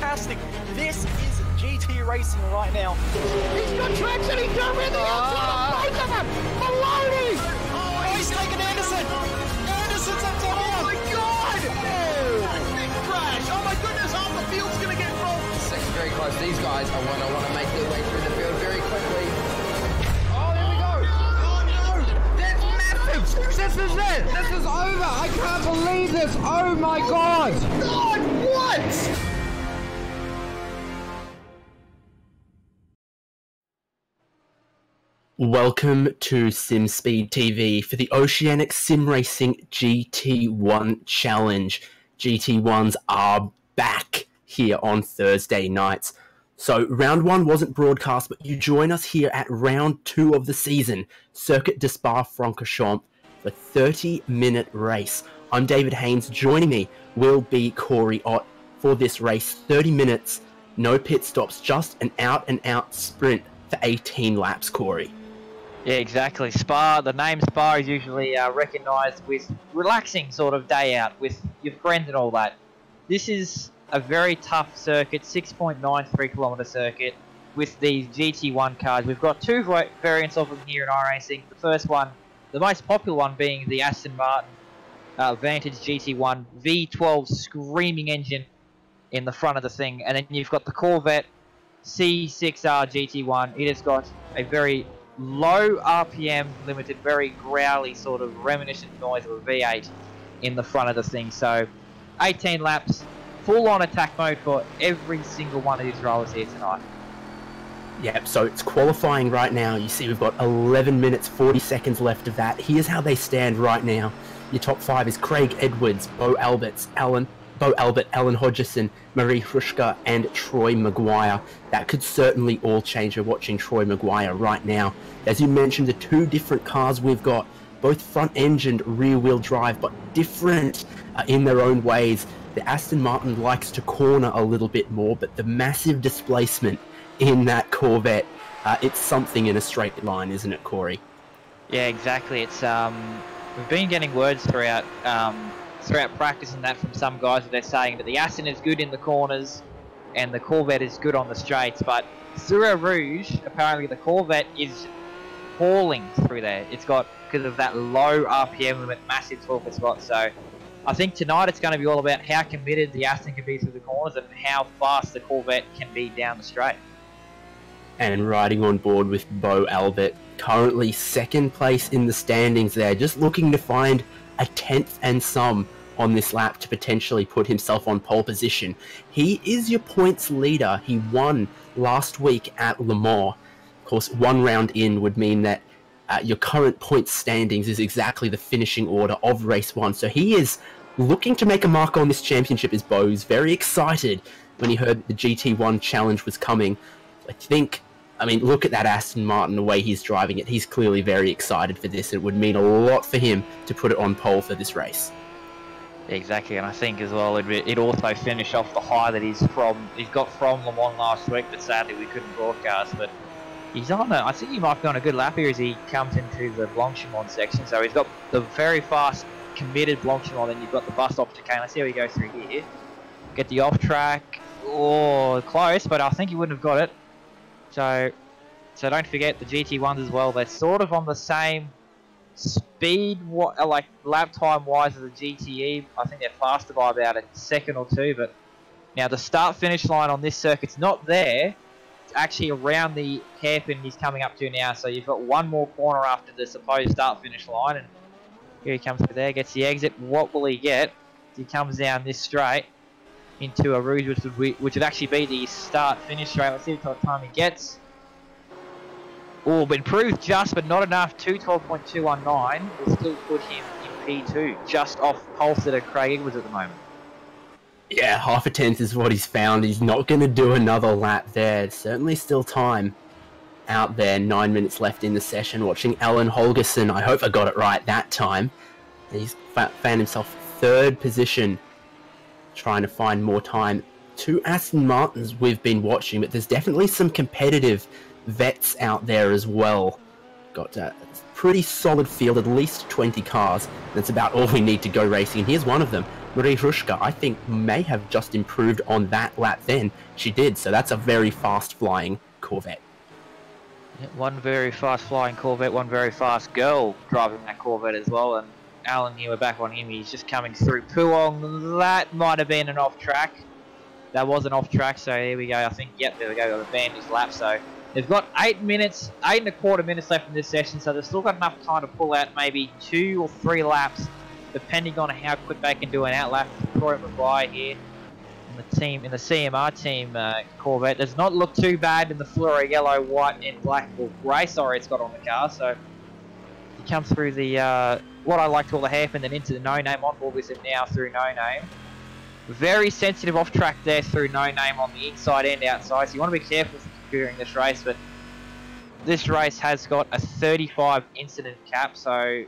fantastic. This is GT racing right now. He's got traction, he's got rid of the outside of both of them! Maloney! Oh, he's taken Anderson! Anderson's up top here! Oh my god! Oh. Big crash! Oh my goodness, half the field's gonna get rolled! Second very close. These guys are want to make their way through the field very quickly. Oh, here we go! Oh no! That's massive! This is it! This is over! I can't believe this! Oh my god! God, what? Welcome to SimSpeed TV for the Oceanic Sim Racing GT1 Challenge. GT1s are back here on Thursday nights. So round 1 wasn't broadcast, but you join us here at round 2 of the season, Circuit de Spa-Francorchamps, for 30-minute race. I'm David Haynes. Joining me will be Corey Ott for this race. 30 minutes, no pit stops, just an out-and-out sprint for 18 laps, Corey. Yeah, exactly. Spa, the name Spa is usually recognised with relaxing sort of day out with your friends and all that. This is a very tough circuit, 6.93 kilometre circuit with these GT1 cars. We've got two variants of them here in iRacing. The first one, the most popular one being the Aston Martin Vantage GT1 V12 screaming engine in the front of the thing. And then you've got the Corvette C6R GT1. It has got a very low RPM limited, very growly sort of reminiscent noise of a V8 in the front of the thing. So 18 laps, full on attack mode for every single one of these rollers here tonight. Yep, so it's qualifying right now. You see we've got 11 minutes, 40 seconds left of that. Here's how they stand right now. Your top 5 is Craig Edwards, Bo Albert, Alan Hodgson, Marie Hrushka, and Troy Maguire. That could certainly all change. We're watching Troy Maguire right now. As you mentioned, the two different cars we've got, both front-engined rear-wheel drive, but different in their own ways. The Aston Martin likes to corner a little bit more, but the massive displacement in that Corvette, it's something in a straight line, isn't it, Corey? Yeah, exactly. It's we've been getting words throughout practice and that from some guys that they're saying that the Aston is good in the corners and the Corvette is good on the straights, but through Rouge, apparently the Corvette is hauling through there. It's got, because of that low RPM limit, massive torque it's got. So I think tonight it's going to be all about how committed the Aston can be through the corners and how fast the Corvette can be down the straight. And riding on board with Bo Albert, currently second place in the standings there, just looking to find a 10th and some on this lap to potentially put himself on pole position. He is your points leader. He won last week at Le Mans. Of course, one round in would mean that your current points standings is exactly the finishing order of race 1. So he is looking to make a mark on this championship. As Bo is very excited when he heard the GT1 challenge was coming. I mean, look at that Aston Martin, the way he's driving it. He's clearly very excited for this. It would mean a lot for him to put it on pole for this race. Exactly, and I think as well it also finish off the high that he's got from Le Mans last week, but sadly we couldn't broadcast. But he's on I think he might be on a good lap here as he comes into the Blanchimont section. So he's got the very fast, committed Blanchimont, then you've got the bus stop chicane. Let's see how he goes through here. Get the off track. Oh, close, but I think he wouldn't have got it. So don't forget the GT1s as well. They're sort of on the same speed, like lap time wise, as the GTE. I think they're faster by about a second or two. But now the start finish line on this circuit's not there. It's actually around the hairpin he's coming up to now. So you've got one more corner after the supposed start finish line, and here he comes through there, gets the exit. What will he get? He comes down this straight into a Rouge, which would actually be the start-finish straight. Let's see what time he gets. Oh, but improved just, but not enough. 2:12.219 will still put him in P2, just off pole sitter Craig Edwards at the moment. Yeah, half a tenth is what he's found. He's not going to do another lap there. There's certainly still time out there. 9 minutes left in the session. Watching Alan Holgerson. I hope I got it right that time. He's found himself third position, trying to find more time. Two Aston Martins we've been watching, but there's definitely some competitive vets out there as well. Got a pretty solid field, at least 20 cars. That's about all we need to go racing. And here's one of them, Marie Hrushka, I think, may have just improved on that lap then. She did, so that's a very fast-flying Corvette. One very fast flying Corvette, one very fast girl driving that Corvette as well, and Alan here, we're back on him, he's just coming through Puong. That might have been an off track. That was an off track, so here we go. I think, yep, there we go, got a bandaged lap. So they've got 8 minutes, 8.25 minutes left in this session, so they've still got enough time to pull out maybe 2 or 3 laps, depending on how quick they can do an outlap. Troy Maguire here in the CMR team Corvette does not look too bad in the fluoro yellow, white and black, or grey, sorry, it's got on the car. So he comes through the what I like to call the hairpin, then into the no name, on board with him now through no name. Very sensitive off track there through no name on the inside and outside, so you want to be careful during this race. But this race has got a 35 incident cap, so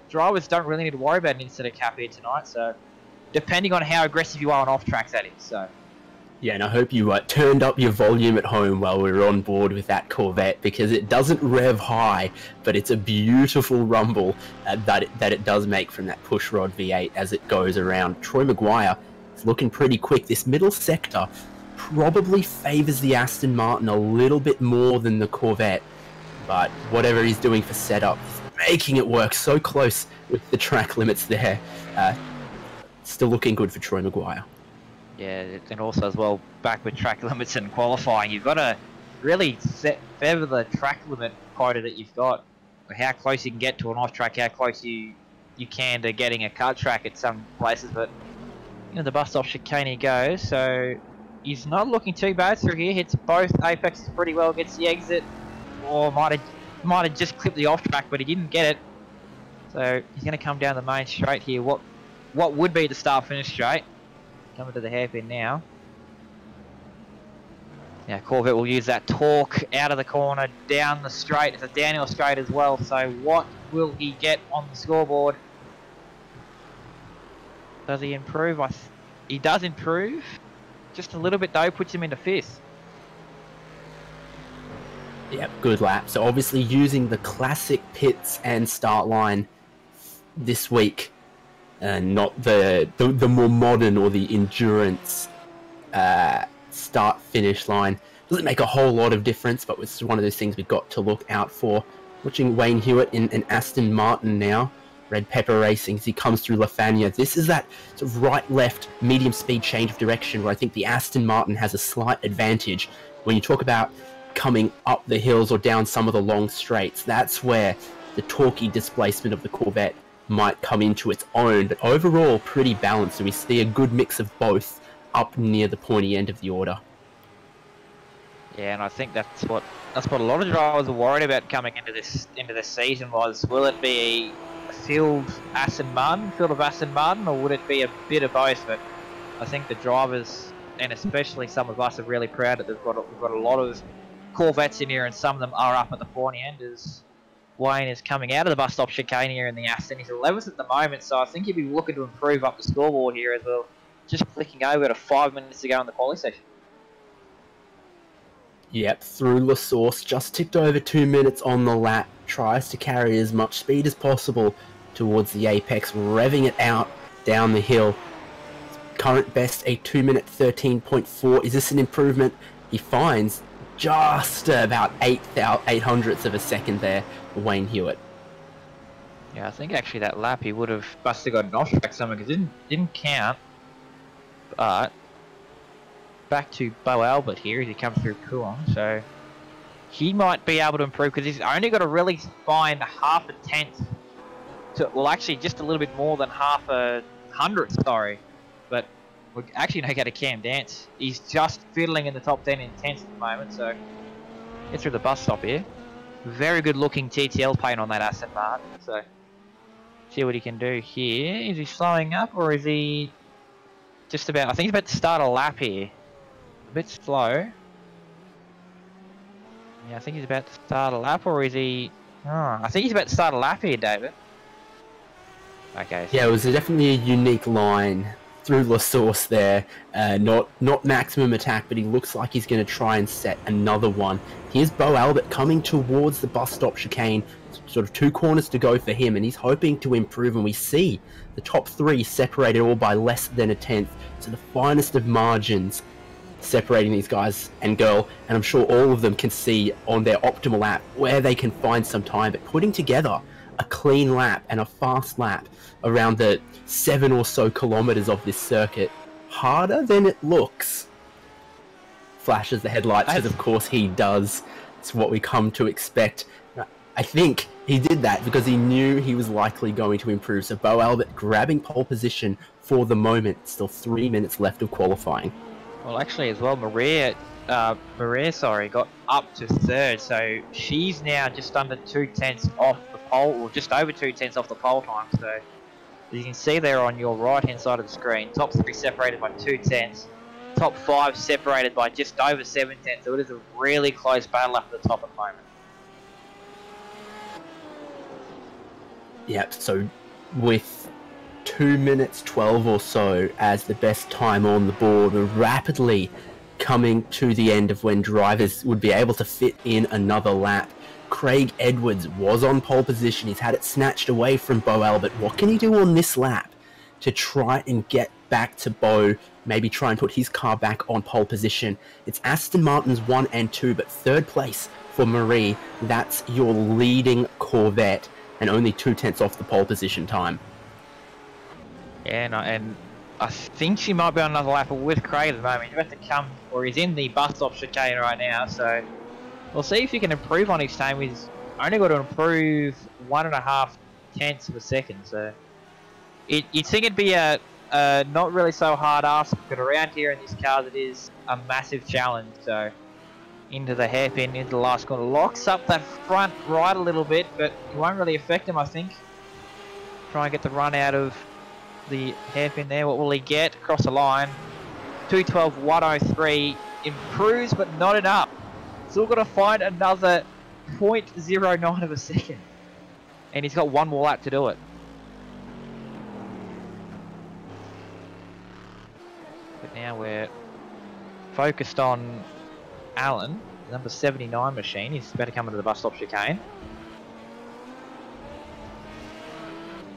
drivers don't really need to worry about an incident cap here tonight. So depending on how aggressive you are on off tracks, that is. So yeah, and I hope you turned up your volume at home while we were on board with that Corvette, because it doesn't rev high, but it's a beautiful rumble that it does make from that pushrod V8 as it goes around. Troy Maguire is looking pretty quick. This middle sector probably favours the Aston Martin a little bit more than the Corvette, but whatever he's doing for setup, he's making it work so close with the track limits there. Still looking good for Troy Maguire. Yeah, and also as well, back with track limits and qualifying, you've got to really favor the track limit quota that you've got. How close you can get to an off track, how close you can to getting a cut track at some places. But you know, the bus stop chicane he goes, so he's not looking too bad through here. Hits both apexes pretty well, gets the exit, or might have just clipped the off track, but he didn't get it. So he's going to come down the main straight here. What would be the start finish straight? Coming to the hairpin now. Now Corvette will use that torque out of the corner, down the straight. It's a downhill straight as well. So what will he get on the scoreboard? Does he improve? He does improve. Just a little bit though, puts him into 5th. Yep, good lap. So obviously using the classic pits and start line this week. Not the more modern or the endurance start-finish line. Doesn't make a whole lot of difference, but it's one of those things we've got to look out for. Watching Wayne Hewitt in Aston Martin now, Red Pepper Racing, as he comes through La Fania. This is that sort of right-left medium-speed change of direction where I think the Aston Martin has a slight advantage. When you talk about coming up the hills or down some of the long straights, that's where the torquey displacement of the Corvette might come into its own, but overall pretty balanced, so we see a good mix of both up near the pointy end of the order. Yeah, and I think that's what a lot of drivers are worried about coming into this season was, will it be a field of Aston Martin, or would it be a bit of both? But I think the drivers, and especially some of us, are really proud that we've got a lot of Corvettes in here, and some of them are up at the pointy end. As Wayne is coming out of the bus stop chicane here in the Aston. He's 11th at the moment, so I think he'll be looking to improve up the scoreboard here as well. Just clicking over to 5 minutes to go in the quali session. Yep, through La Source, just ticked over 2 minutes on the lap. Tries to carry as much speed as possible towards the apex, revving it out down the hill. Current best, a 2 minute 13.4. Is this an improvement? He finds just about 800ths of a second there, Wayne Hewitt. Yeah, I think actually that lap he would have must have got an off track somewhere because it didn't count. But back to Bo Albert here as he comes through Puong, so he might be able to improve because he's only got to really find half a tenth. Well, actually, just a little bit more than half a hundredth. Sorry, but we actually know how to Cam Dance. He's just fiddling in the top 10 in tenths at the moment, so get through the bus stop here. Very good looking TTL paint on that Aston Martin, so see what he can do here. Is he slowing up or is he just about, I think he's about to start a lap here. A bit slow. Yeah, I think he's about to start a lap, or is he, I think he's about to start a lap here, David. Okay. So yeah, it was definitely a unique line through La Source there. Not maximum attack, but he looks like he's going to try and set another one. Here's Bo Albert coming towards the bus stop chicane. Sort of 2 corners to go for him, and he's hoping to improve, and we see the top 3 separated all by less than a tenth. So the finest of margins separating these guys and girl, and I'm sure all of them can see on their optimal lap where they can find some time, but putting together a clean lap and a fast lap around the 7 or so kilometers of this circuit, harder than it looks. Flashes the headlights, as of course he does. It's what we come to expect. I think he did that because he knew he was likely going to improve. So Bo Albert grabbing pole position for the moment. Still 3 minutes left of qualifying. Well, actually, as well, Maria, got up to 3rd, so she's now just under 2/10 off the pole, or just over 2/10 off the pole time. So as you can see there on your right-hand side of the screen, top 3 separated by 2/10, top 5 separated by just over 7/10. So it is a really close battle up at the top at the moment. Yep, so with 2 minutes 12 or so as the best time on the board, we're rapidly coming to the end of when drivers would be able to fit in another lap. Craig Edwards was on pole position. He's had it snatched away from Bo Albert. What can he do on this lap to try and get back to Bo, maybe try and put his car back on pole position? It's Aston Martin's 1 and 2, but 3rd place for Marie. That's your leading Corvette, and only 2/10 off the pole position time. Yeah, and I think she might be on another lap with Craig at the moment. He's about to come, or he's in the bus stop chicane right now, so we'll see if he can improve on his time. He's only got to improve 1.5 tenths of a second, so you'd think it'd be a not really so hard ask, but around here in these cars it is a massive challenge. So into the hairpin, into the last corner, locks up that front right a little bit, but it won't really affect him, I think. Try and get the run out of the hairpin there. What will he get across the line? 2:12.103, improves but not enough. Still got to find another 0.09 of a second, and he's got 1 more lap to do it. But now we're focused on Alan, number 79 machine. He's about to come into the bus stop chicane.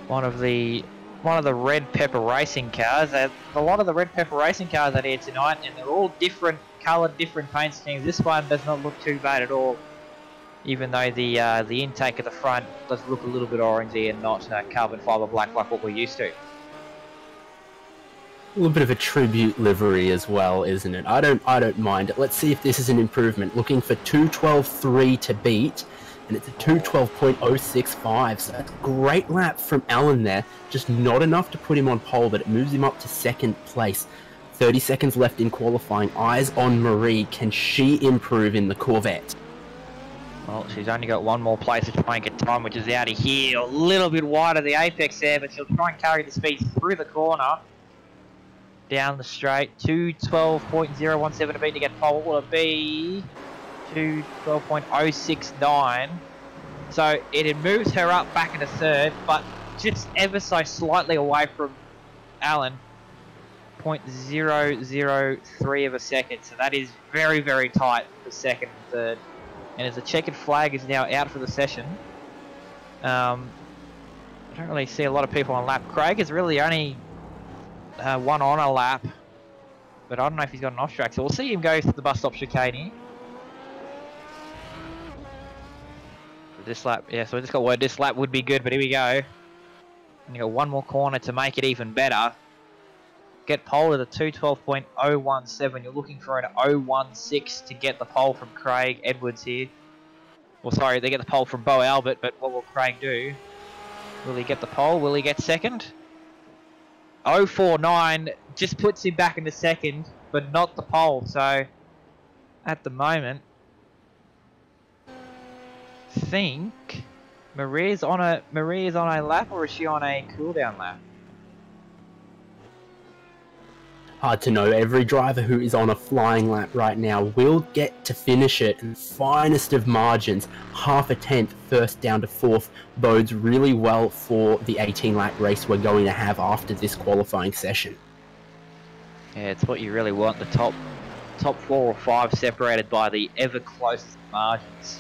One of the Red Pepper Racing cars. A lot of the Red Pepper Racing cars are here tonight, and they're all different coloured, different paint schemes. This one does not look too bad at all, even though the intake at the front does look a little bit orangey and not carbon fibre black like what we're used to. A little bit of a tribute livery as well, isn't it? I don't mind it. Let's see if this is an improvement. Looking for 2:12.3 to beat, and it's a 2:12.065. So that's a great lap from Alan there. Just not enough to put him on pole, but it moves him up to 2nd place. 30 seconds left in qualifying. Eyes on Marie. Can she improve in the Corvette? Well, she's only got 1 more place to try and get time, which is out of here. A little bit wide of the apex there, but she'll try and carry the speed through the corner. Down the straight, 2:12.017 to beat to get pole. What will it be? 2:12.069. So it moves her up back into 3rd, but just ever so slightly away from Alan. 0.003 of a second. So that is very, very tight for 2nd and 3rd. And as the checkered flag is now out for the session, I don't really see a lot of people on lap. Craig is really only one on a lap, but I don't know if he's got an off track, so we'll see him go to the bus stop chicane here. This lap, yeah, so I just got word this lap would be good, but here we go. And you got 1 more corner to make it even better. Get pole to the 2:12.017. You're looking for an 016 to get the pole from Craig Edwards here. Well, sorry, they get the pole from Bo Albert, but what will Craig do? Will he get the pole? Will he get 2nd? 049 just puts him back into 2nd, but not the pole. So at the moment, I think Maria's on a lap, or is she on a cool down lap? Hard to know. Every driver who is on a flying lap right now will get to finish it in the finest of margins. 0.5 tenth, 1st down to 4th, bodes really well for the 18 lap race we're going to have after this qualifying session. Yeah, it's what you really want. The top 4 or 5 separated by the ever closest margins.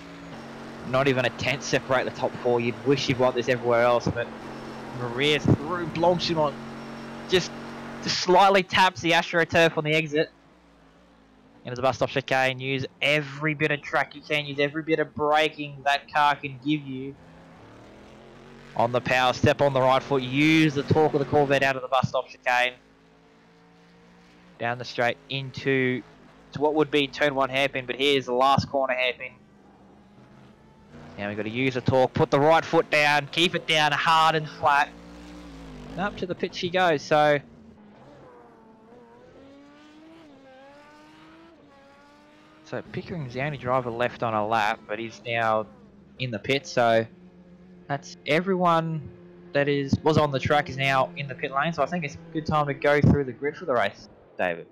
Not even a tenth separate the top 4. You'd wish you'd want this everywhere else, but Maria through Blanchimont just slightly taps the AstroTurf on the exit into the bus stop chicane. Use every bit of track you can, use every bit of braking that car can give you. On the power, step on the right foot, use the torque of the Corvette out of the bus stop chicane. Down the straight into what would be turn 1 hairpin, but here's the last corner hairpin. Now we've got to use the torque, put the right foot down, keep it down hard and flat. And up to the pit she goes, so Pickering's the only driver left on a lap, but he's now in the pit, so that's everyone that was on the track is now in the pit lane, so I think it's a good time to go through the grid for the race, David.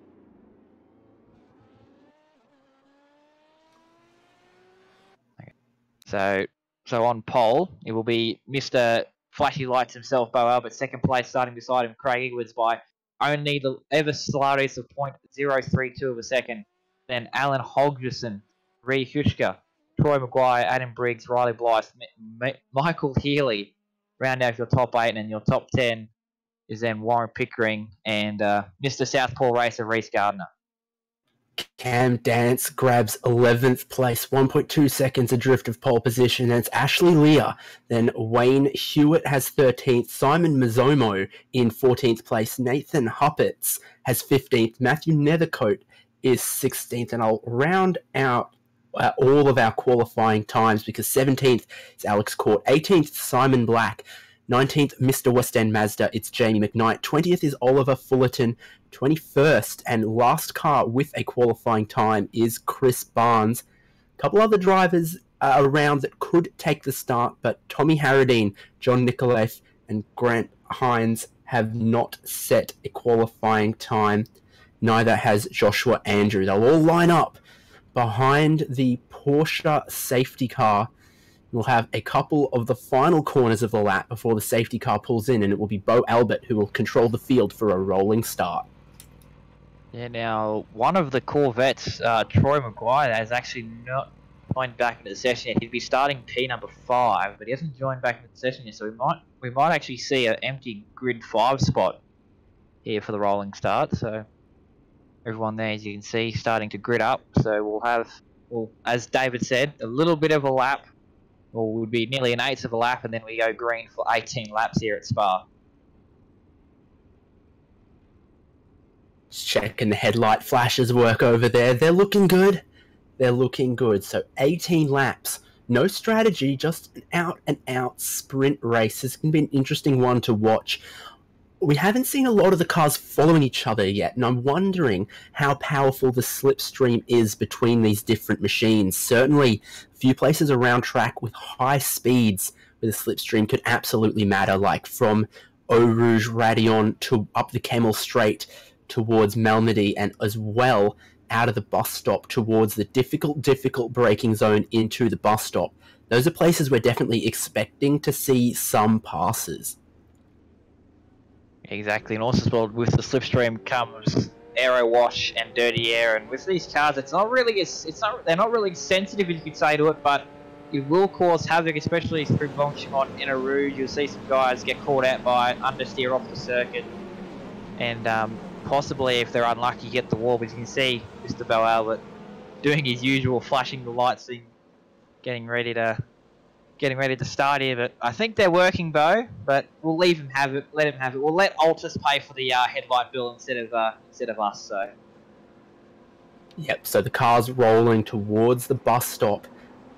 Okay. So on pole, it will be Mr. Flashy Lights himself, Bo Albert. Second place, starting beside him, Craig Edwards by only the ever slightest of 0.032 of a second. Then Alan Hodgson, Ree Hushka, Troy Maguire, Adam Briggs, Riley Blythe, Michael Healy round out your top 8, and your top 10 is then Warren Pickering and Mr. Southpaw racer Reece Gardner. Cam Dance grabs 11th place, 1.2 seconds adrift of pole position. Then it's Ashley Lear. Then Wayne Hewitt has 13th. Simon Mazzomo in 14th place. Nathan Huppets has 15th. Matthew Nethercote is 16th. And I'll round out all of our qualifying times because 17th is Alex Court. 18th, Simon Black. 19th, Mr. West End Mazda, it's Jamie McKnight. 20th is Oliver Fullerton. 21st and last car with a qualifying time is Chris Barnes. A couple other drivers around that could take the start, but Tommy Harradine, John Nikolaev, and Grant Hines have not set a qualifying time. Neither has Joshua Andrew. They'll all line up behind the Porsche safety car. We'll have a couple of the final corners of the lap before the safety car pulls in, and it will be Bo Albert who will control the field for a rolling start. Yeah, now, one of the Corvettes, Troy Maguire, has actually not joined back into the session yet. He'd be starting P number 5, but he hasn't joined back into the session yet, so we might actually see an empty grid 5 spot here for the rolling start. So everyone there, as you can see, starting to grid up. So we'll have, as David said, a little bit of a lap, or would be nearly an eighth of a lap, and then we go green for 18 laps here at Spa. Just checking the headlight flashes work over there. They're looking good. They're looking good. So 18 laps. No strategy, just an out-and-out sprint race. This can be an interesting one to watch. We haven't seen a lot of the cars following each other yet, and I'm wondering how powerful the slipstream is between these different machines. Certainly, a few places around track with high speeds with a slipstream could absolutely matter, like from Eau Rouge Radion to up the Kemmel Straight towards Malmedy, and as well out of the bus stop towards the difficult braking zone into the bus stop. Those are places we're definitely expecting to see some passes. Exactly, and also as well with the slipstream comes aero wash and dirty air, and with these cars, they're not really sensitive, as you could say, to it, but it will cause havoc, especially through Blanchimont and Eau Rouge. You'll see some guys get caught out by understeer off the circuit, and possibly, if they're unlucky, get the wall. But you can see Mr. Bo Albert doing his usual, flashing the lights and getting ready to start here. But I think they're working, Bo. But we'll leave him have it. Let him have it. We'll let Altus pay for the headlight bill instead of us. So. Yep. So the car's rolling towards the bus stop.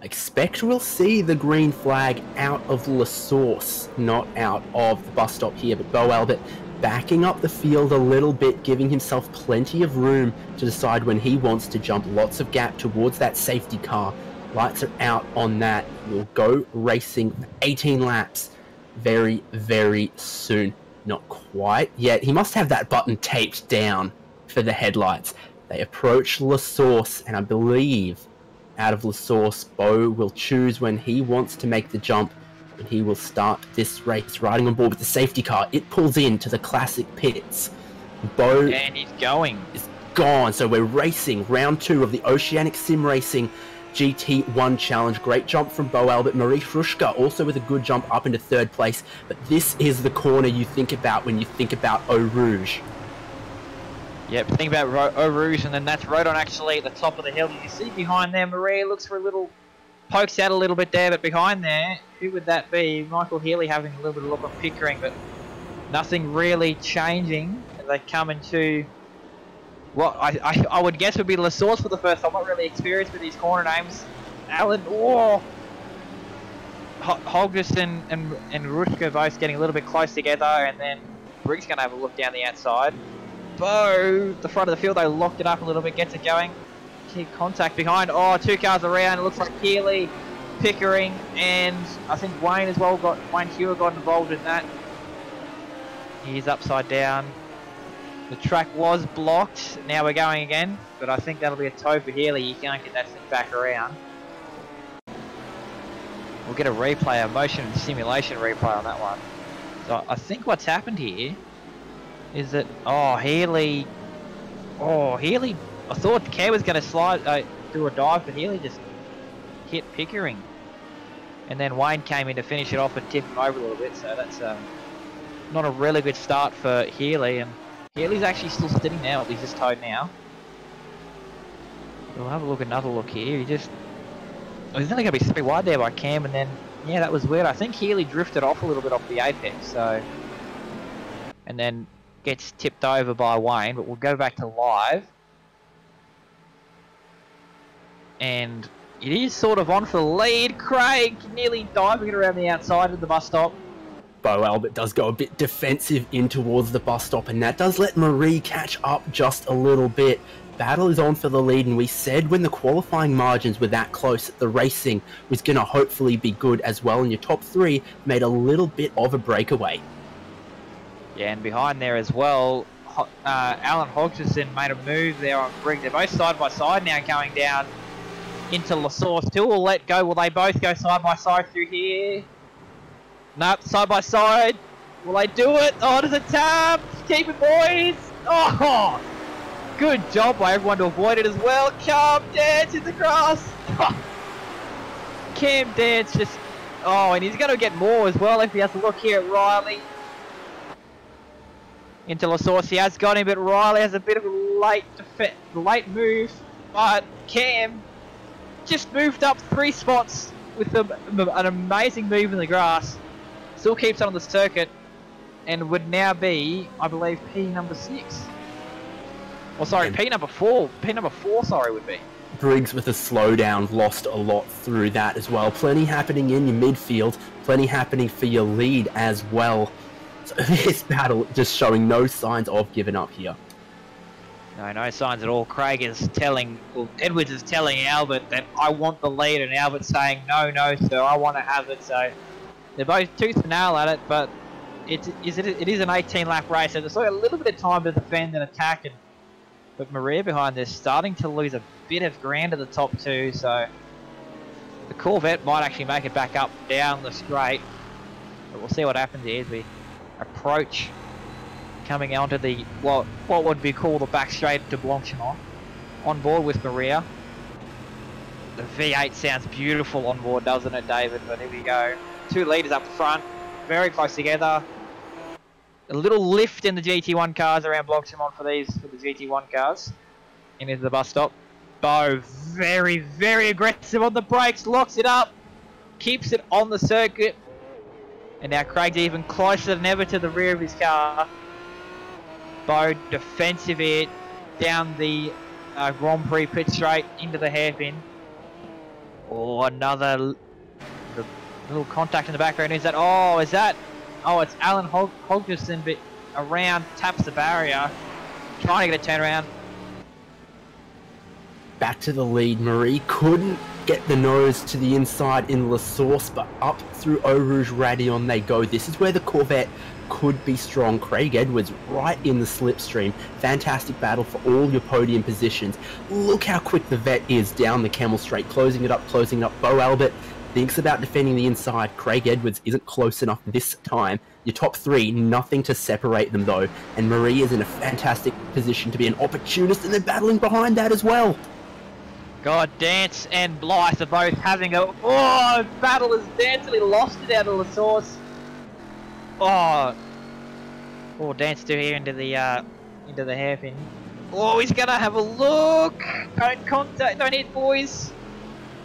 I expect we'll see the green flag out of La Source, not out of the bus stop here. But Bo Albert backing up the field a little bit, giving himself plenty of room to decide when he wants to jump. Lots of gap towards that safety car. Lights are out on that. We'll go racing for 18 laps very, very soon. Not quite yet. He must have that button taped down for the headlights. They approach La Source, and I believe out of La Source, Bo will choose when he wants to make the jump, and he will start this race riding on board with the safety car. It pulls into the classic pits Bo And he's going. is gone. So we're racing round 2 of the Oceanic Sim Racing GT1 Challenge. Great jump from Bo Albert. Marie Hrushka also with a good jump up into 3rd place. But this is the corner you think about when you think about Eau Rouge. Yep, think about Eau Rouge, and then that's Rodon actually at the top of the hill. You see behind there, Maria looks for a little, pokes out a little bit there, but behind there, who would that be? Michael Healy having a little bit of a look on Pickering, but nothing really changing. They come into what I would guess would be La Source for the first time. I'm not really experienced with these corner names. Alan, Holgerson and Rushka both getting a little bit close together, and then Briggs going to have a look down the outside. Bo, the front of the field, they locked it up a little bit, gets it going. Keep contact behind. Oh, 2 cars around. It looks like Healy, Pickering, and I think Wayne as well Wayne Hewer got involved in that. He's upside down. The track was blocked. Now we're going again, but I think that'll be a tow for Healy. You can't get that thing back around. We'll get a replay, a motion and simulation replay on that one. So I think what's happened here is that, Healy, I thought Kerr was going to slide, do a dive, but Healy just hit Pickering. And then Wayne came in to finish it off and tip him over a little bit, so that's not a really good start for Healy, and Healy's actually still sitting now, he's just towed now. We'll have a look, another look here, he's only going to be 3 wide there by Cam, and then, yeah, that was weird. I think Healy drifted off a little bit off the apex, so, and then gets tipped over by Wayne, but we'll go back to live. And it is sort of on for the lead. Craig nearly diving it around the outside of the bus stop. Bo Albert does go a bit defensive in towards the bus stop, and that does let Marie catch up just a little bit. Battle is on for the lead, and we said when the qualifying margins were that close that the racing was going to hopefully be good as well, and your top 3 made a little bit of a breakaway. Yeah, and behind there as well, Alan Hodgson made a move there on Briggs. They're both side by side now going down into La Source. 2 will let go. Will they both go side by side through here? Nope, side by side. Will they do it? Oh, there's a tap. Keep it, boys. Oh, good job by everyone to avoid it as well. Cam Dance in the grass. Cam Dance just... Oh, and he's going to get more as well if he has a look here at Riley. Into La Source, he has got him, but Riley has a bit of a late move, but Cam just moved up 3 spots with an amazing move in the grass. Still keeps on the circuit, and would now be, I believe, P number 6. Or sorry, P number 4. P number 4, sorry, would be. Briggs with a slowdown lost a lot through that as well. Plenty happening in your midfield, plenty happening for your lead as well. So this battle just showing no signs of giving up here. No signs at all. Craig is telling, well, Edwards is telling Albert that I want the lead, and Albert's saying, no, sir, I want to have it. So they're both tooth and nail at it, but it is an 18-lap race, so there's a little bit of time to defend and attack. But Maria behind this starting to lose a bit of ground at the top 2, so the Corvette might actually make it back up down the straight. But we'll see what happens here as we approach coming onto the what would be called the back straight to Blanchimont. On board with Maria. The V8 sounds beautiful on board, doesn't it, David? But here we go. 2 leaders up front, very close together. A little lift in the GT1 cars around Blanchimont for the GT1 cars. And into the bus stop. Bo very, very aggressive on the brakes, locks it up, keeps it on the circuit. And now Craig's even closer than ever to the rear of his car. Bo defensive here down the Grand Prix pit straight into the hairpin. Oh, another little contact in the background. Is that? Oh, it's Alan Holgerson, but around, taps the barrier, trying to get a turnaround. Back to the lead. Marie couldn't get the nose to the inside in La Source, but up through Eau Rouge Radion they go. This is where the Corvette could be strong. Craig Edwards right in the slipstream. Fantastic battle for all your podium positions. Look how quick the Vet is down the Camel Straight, closing it up. Bo Albert thinks about defending the inside. Craig Edwards isn't close enough this time. Your top three, nothing to separate them though, and Marie is in a fantastic position to be an opportunist, and they're battling behind that as well. God, Dance and Blythe are both having a battle as Dance really lost it out of the source. Dance do here into the hairpin. Oh, he's gonna have a look. Don't contact, don't hit, boys.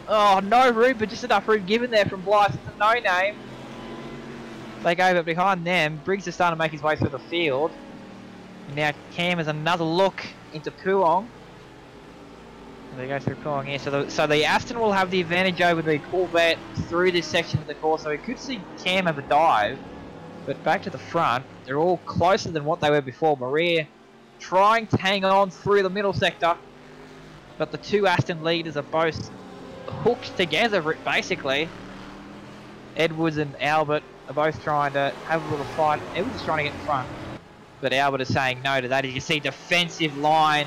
Oh, no room, but just enough room given there from Blythe. It's a no name. They go but behind them. Briggs is starting to make his way through the field. And now Cam has another look into Puong. They go through Puong here. So the Aston will have the advantage over the Corvette through this section of the course. So we could see Cam have a dive. But back to the front, they're all closer than what they were before. Maria trying to hang on through the middle sector. But the two Aston leaders are both hooked together, basically. Edwards and Albert are both trying to have a little fight. Edwards is trying to get in front. But Albert is saying no to that. As you see, defensive line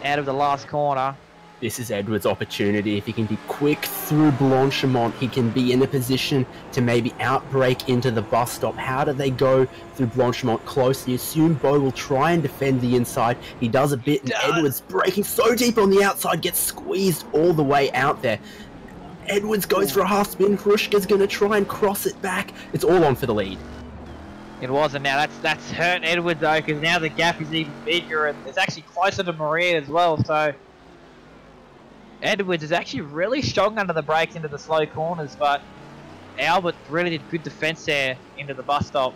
out of the last corner. This is Edwards' opportunity. If he can be quick through Blanchimont, he can be in a position to maybe outbreak into the bus stop. How do they go through Blanchimont close? You assume Bo will try and defend the inside. He does a bit, and Edwards breaking so deep on the outside, gets squeezed all the way out there. Edwards goes for a half spin. Hrushka's going to try and cross it back. It's all on for the lead. It wasn't. Now that's hurt Edwards though, because now the gap is even bigger, and it's actually closer to Maria as well. So Edwards is actually really strong under the brakes into the slow corners, but Albert really did good defense there into the bus stop.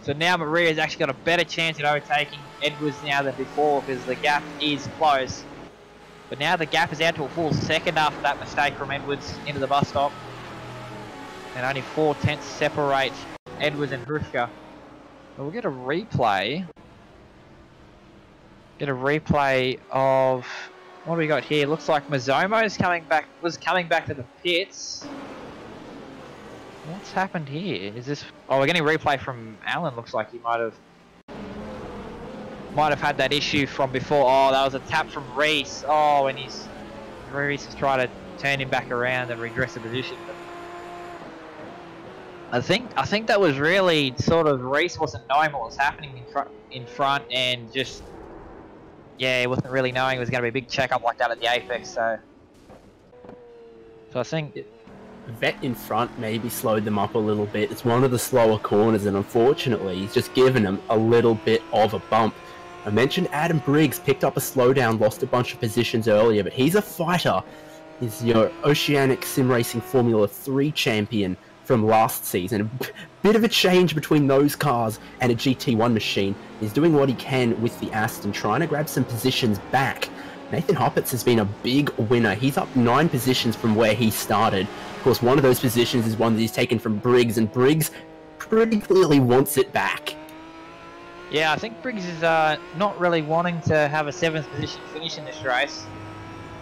So now Maria's actually got a better chance at overtaking Edwards now than before, because the gap is close. But now the gap is out to a full second after that mistake from Edwards into the bus stop. And only 4/10 separate Edwards and Hrushka. We'll get a replay. Get a replay of what do we got here? Looks like Mazzomo's was coming back to the pits. What's happened here? Is this? Oh, we're getting a replay from Alan. Looks like he might have had that issue from before. Oh, that was a tap from Reese. Oh, and Reese is trying to turn him back around and redress the position. But I think that was really sort of Reese wasn't knowing what was happening in front, and just he wasn't really knowing it was going to be a big check-up like that at the apex. So I think Vet in front maybe slowed them up a little bit. It's one of the slower corners, and unfortunately he's just given them a little bit of a bump. I mentioned Adam Briggs picked up a slowdown, lost a bunch of positions earlier, but he's a fighter. He's your Oceanic Sim Racing Formula 3 champion from last season. A bit of a change between those cars and a GT1 machine. He's doing what he can with the Aston, trying to grab some positions back. Nathan Hoppitz has been a big winner. He's up 9 positions from where he started. Of course, one of those positions is one that he's taken from Briggs, and Briggs pretty clearly wants it back. Yeah, I think Briggs is not really wanting to have a 7th position finish in this race,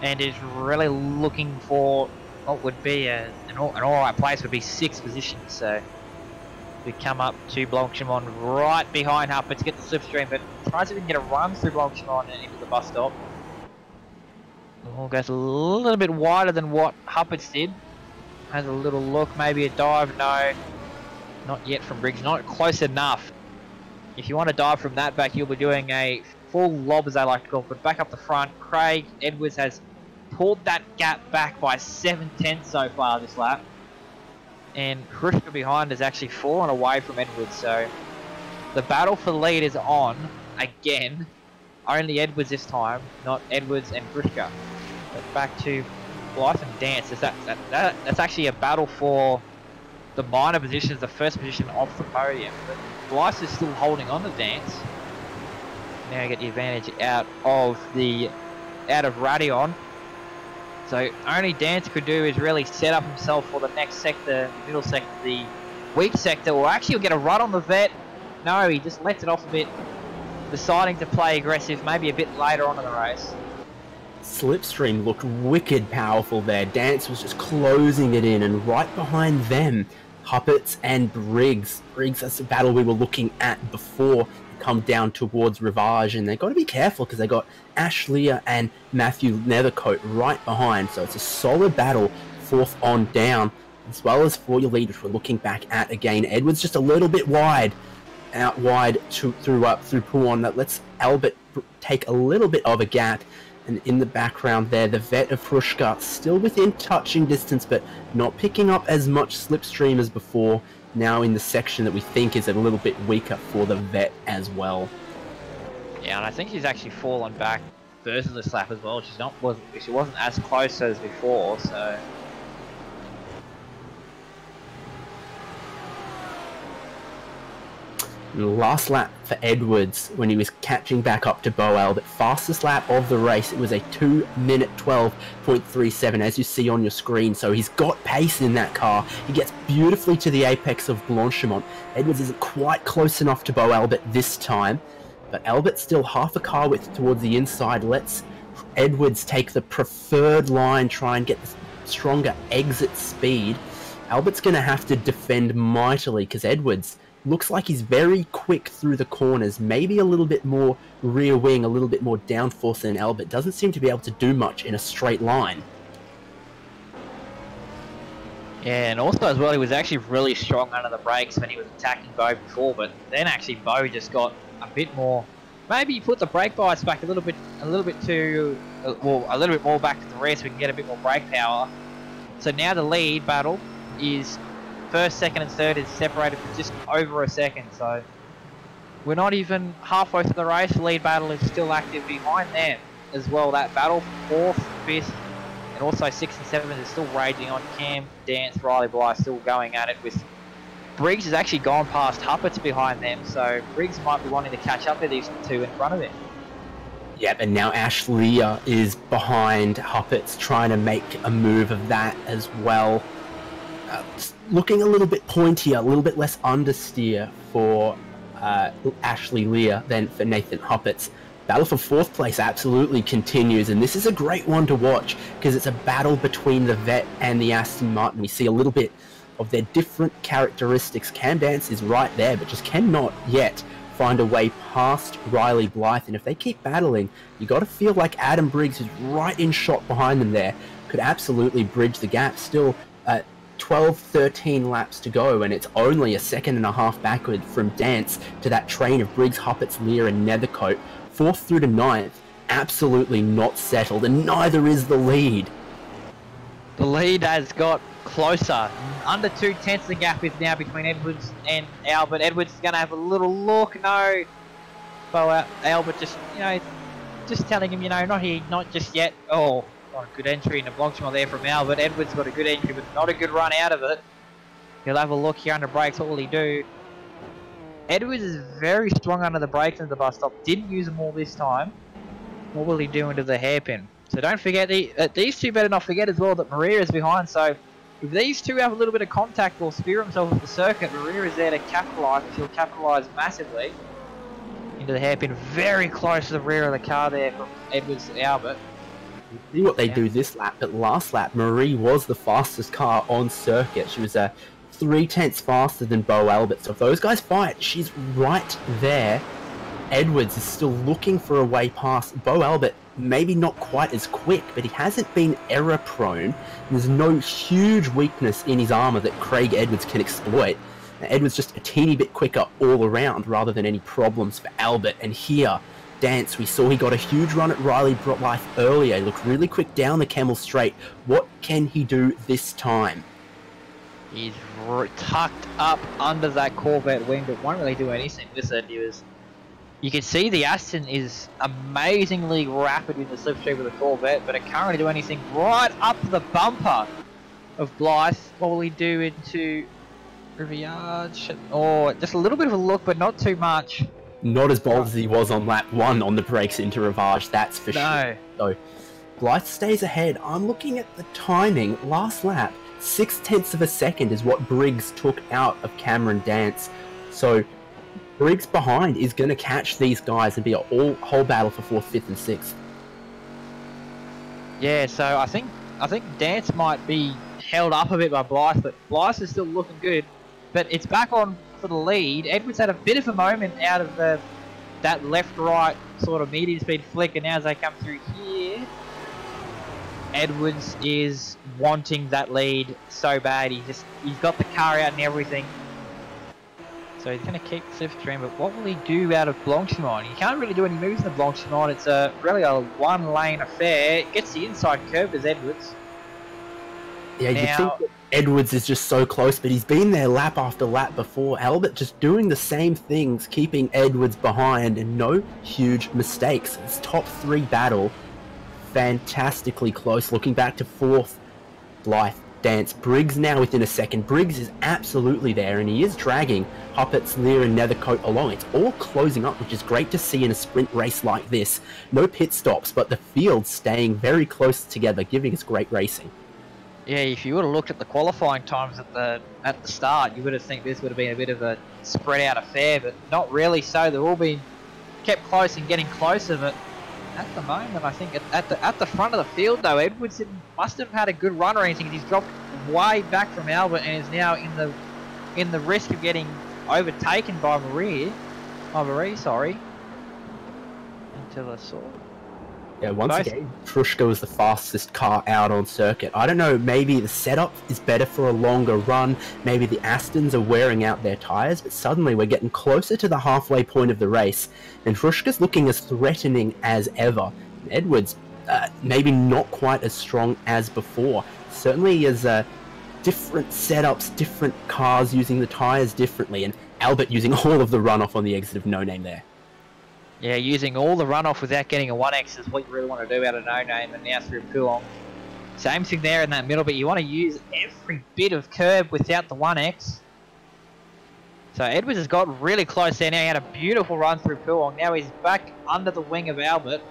and is really looking for what would be an alright place, would be 6th position. So we come up to Blanchimont right behind Huppert to get the slipstream, but tries to even get a run through Blanchimont and into the bus stop. All goes a little bit wider than what Huppert's did. Has a little look, maybe a dive. No, not yet from Briggs, not close enough. If you want to dive from that back, you'll be doing a full lob, as they like to call it. But back up the front, Craig Edwards has pulled that gap back by 7/10 so far this lap. And Hrushka behind has actually fallen away from Edwards. So the battle for the lead is on again. Only Edwards this time, not Edwards and Hrushka. But back to Blythe and Dance. That's actually a battle for the minor positions, the first position off the podium. But Blythe is still holding on to Dance. Now you get the advantage out of Radion. So only Dance could do is really set up himself for the next sector, the middle sector, the weak sector, or actually he'll get a run on the vet. No, he just lets it off a bit, deciding to play aggressive maybe a bit later on in the race. Slipstream looked wicked powerful there. Dance was just closing it in, and right behind them, Huppert's and Briggs. Briggs, that's the battle we were looking at before. Come down towards Rivage, and they've got to be careful because they got Ash Lear and Matthew Nethercoat right behind. So it's a solid battle fourth on down, as well as for your lead, which we're looking back at again. Edwards just a little bit wide, out wide through Puon. That lets Albert take a little bit of a gap. And in the background there, the vet of Prushka still within touching distance, but not picking up as much slipstream as before. Now in the section that we think is a little bit weaker for the vet as well. Yeah, and I think she's actually fallen back versus this lap as well. She wasn't as close as before, so. And the last lap for Edwards, when he was catching back up to Bo Albert, fastest lap of the race, it was a 2 minute 12.37, as you see on your screen. So he's got pace in that car. He gets beautifully to the apex of Blanchimont. Edwards isn't quite close enough to Bo Albert this time, but Albert still half a car width towards the inside, lets Edwards take the preferred line, try and get the stronger exit speed. Albert's going to have to defend mightily because Edwards looks like he's very quick through the corners, maybe a little bit more rear wing, a little bit more downforce than Albert. Doesn't seem to be able to do much in a straight line. Yeah, and also as well, he was actually really strong under the brakes when he was attacking Bo before, but then actually Bo just got a bit more. Maybe he put the brake bias back a little bit too, well, a little bit more back to the rear so we can get a bit more brake power. So now the lead battle is first, second and third is separated for just over a second, so we're not even halfway through the race. The lead battle is still active behind them as well. That battle for 4th, 5th and also 6th and 7th is still raging on. Cam, Dance, Riley, Blythe still going at it with Briggs has actually gone past Huppert's behind them, so Briggs might be wanting to catch up with these two in front of him. Yep, and now Ash Leah is behind Huppert's, trying to make a move of that as well. Looking a little bit pointier, a little bit less understeer for Ashley Lear than for Nathan Huppert's. Battle for 4th place absolutely continues, and this is a great one to watch because it's a battle between the vet and the Aston Martin. We see a little bit of their different characteristics. Cam Dance is right there, but just cannot yet find a way past Riley Blythe, and if they keep battling, you got to feel like Adam Briggs, who's right in shot behind them there, could absolutely bridge the gap. Still 12-13 laps to go, and it's only a second and a half backward from Dance to that train of Briggs, Huppert's, Lear and Nethercote. 4th through to 9th, absolutely not settled, and neither is the lead. The lead has got closer. Under 2/10 the gap is now between Edwards and Albert. Edwards is going to have a little look. No. Well, Albert just, just telling him, not here, not just yet. Oh, good entry in the Blanchimont there from Albert. Edwards got a good entry, but not a good run out of it. He'll have a look here under brakes. What will he do? Edwards is very strong under the brakes at the bus stop. Didn't use them all this time. What will he do into the hairpin? So don't forget, these two better not forget as well that Maria is behind. So if these two have a little bit of contact or spear themselves with the circuit, Maria is there to capitalise. She'll capitalise massively into the hairpin. Very close to the rear of the car there from Edwards to Albert. See what they do this lap, but last lap, Marie was the fastest car on circuit. She was 3/10 faster than Bo Albert. So if those guys fight, she's right there. Edwards is still looking for a way past Bo Albert. Maybe not quite as quick, but he hasn't been error prone. There's no huge weakness in his armour that Craig Edwards can exploit. Edwards just a teeny bit quicker all around rather than any problems for Albert. And here, Dance, we saw he got a huge run at Riley Blythe earlier. He looked really quick down the Camel Straight. What can he do this time? He's tucked up under that Corvette wing, but won't really do anything with it. You can see the Aston is amazingly rapid in the slipstream of the Corvette, but it can't really do anything right up the bumper of Blythe. What will he do into Rivière? Oh, just a little bit of a look, but not too much. Not as bold as he was on lap 1 on the brakes into Rivage, that's for sure. So, Blythe stays ahead. I'm looking at the timing. Last lap, 0.6 of a second is what Briggs took out of Cameron Dance. So, Briggs behind is going to catch these guys and be a whole battle for 4th, 5th and 6th. Yeah, so I think Dance might be held up a bit by Blythe, but Blythe is still looking good. But it's back on for the lead. Edwards had a bit of a moment out of that left-right sort of medium speed flick, and now as they come through here, Edwards is wanting that lead so bad. He's got the car out and everything. So he's going to keep slipstream, but what will he do out of Blanchimont? He can't really do any moves in the Blanchimont. It's really a one-lane affair. Gets the inside curve as Edwards. Yeah, you think that Edwards is just so close, but he's been there lap after lap before. Albert just doing the same things, keeping Edwards behind, and no huge mistakes. It's top 3 battle. Fantastically close. Looking back to 4th, Blythe, Dance, Briggs now within a second. Briggs is absolutely there, and he is dragging Huppets, Lear, and Nethercoat along. It's all closing up, which is great to see in a sprint race like this. No pit stops, but the field staying very close together, giving us great racing. Yeah, if you would have looked at the qualifying times at the start, you would have think this would have been a bit of a spread out affair, but not really so. They've all been kept close and getting closer, but at the moment, I think at the front of the field though, Edwards must have had a good run or anything. He's dropped way back from Albert and is now in the risk of getting overtaken by Marie, sorry, into the sword. Yeah, once again, Trushka was the fastest car out on circuit. I don't know, maybe the setup is better for a longer run, maybe the Astons are wearing out their tyres, but suddenly we're getting closer to the halfway point of the race, and Trushka's looking as threatening as ever. Edwards, maybe not quite as strong as before. Certainly is different setups, different cars using the tyres differently, and Albert using all of the runoff on the exit of No Name there. Yeah, using all the runoff without getting a 1X is what you really want to do out of No Name, and now through Coulomb. Same thing there in that middle, but you want to use every bit of curb without the 1X. So Edwards has got really close there now. He had a beautiful run through Coulomb. Now he's back under the wing of Albert.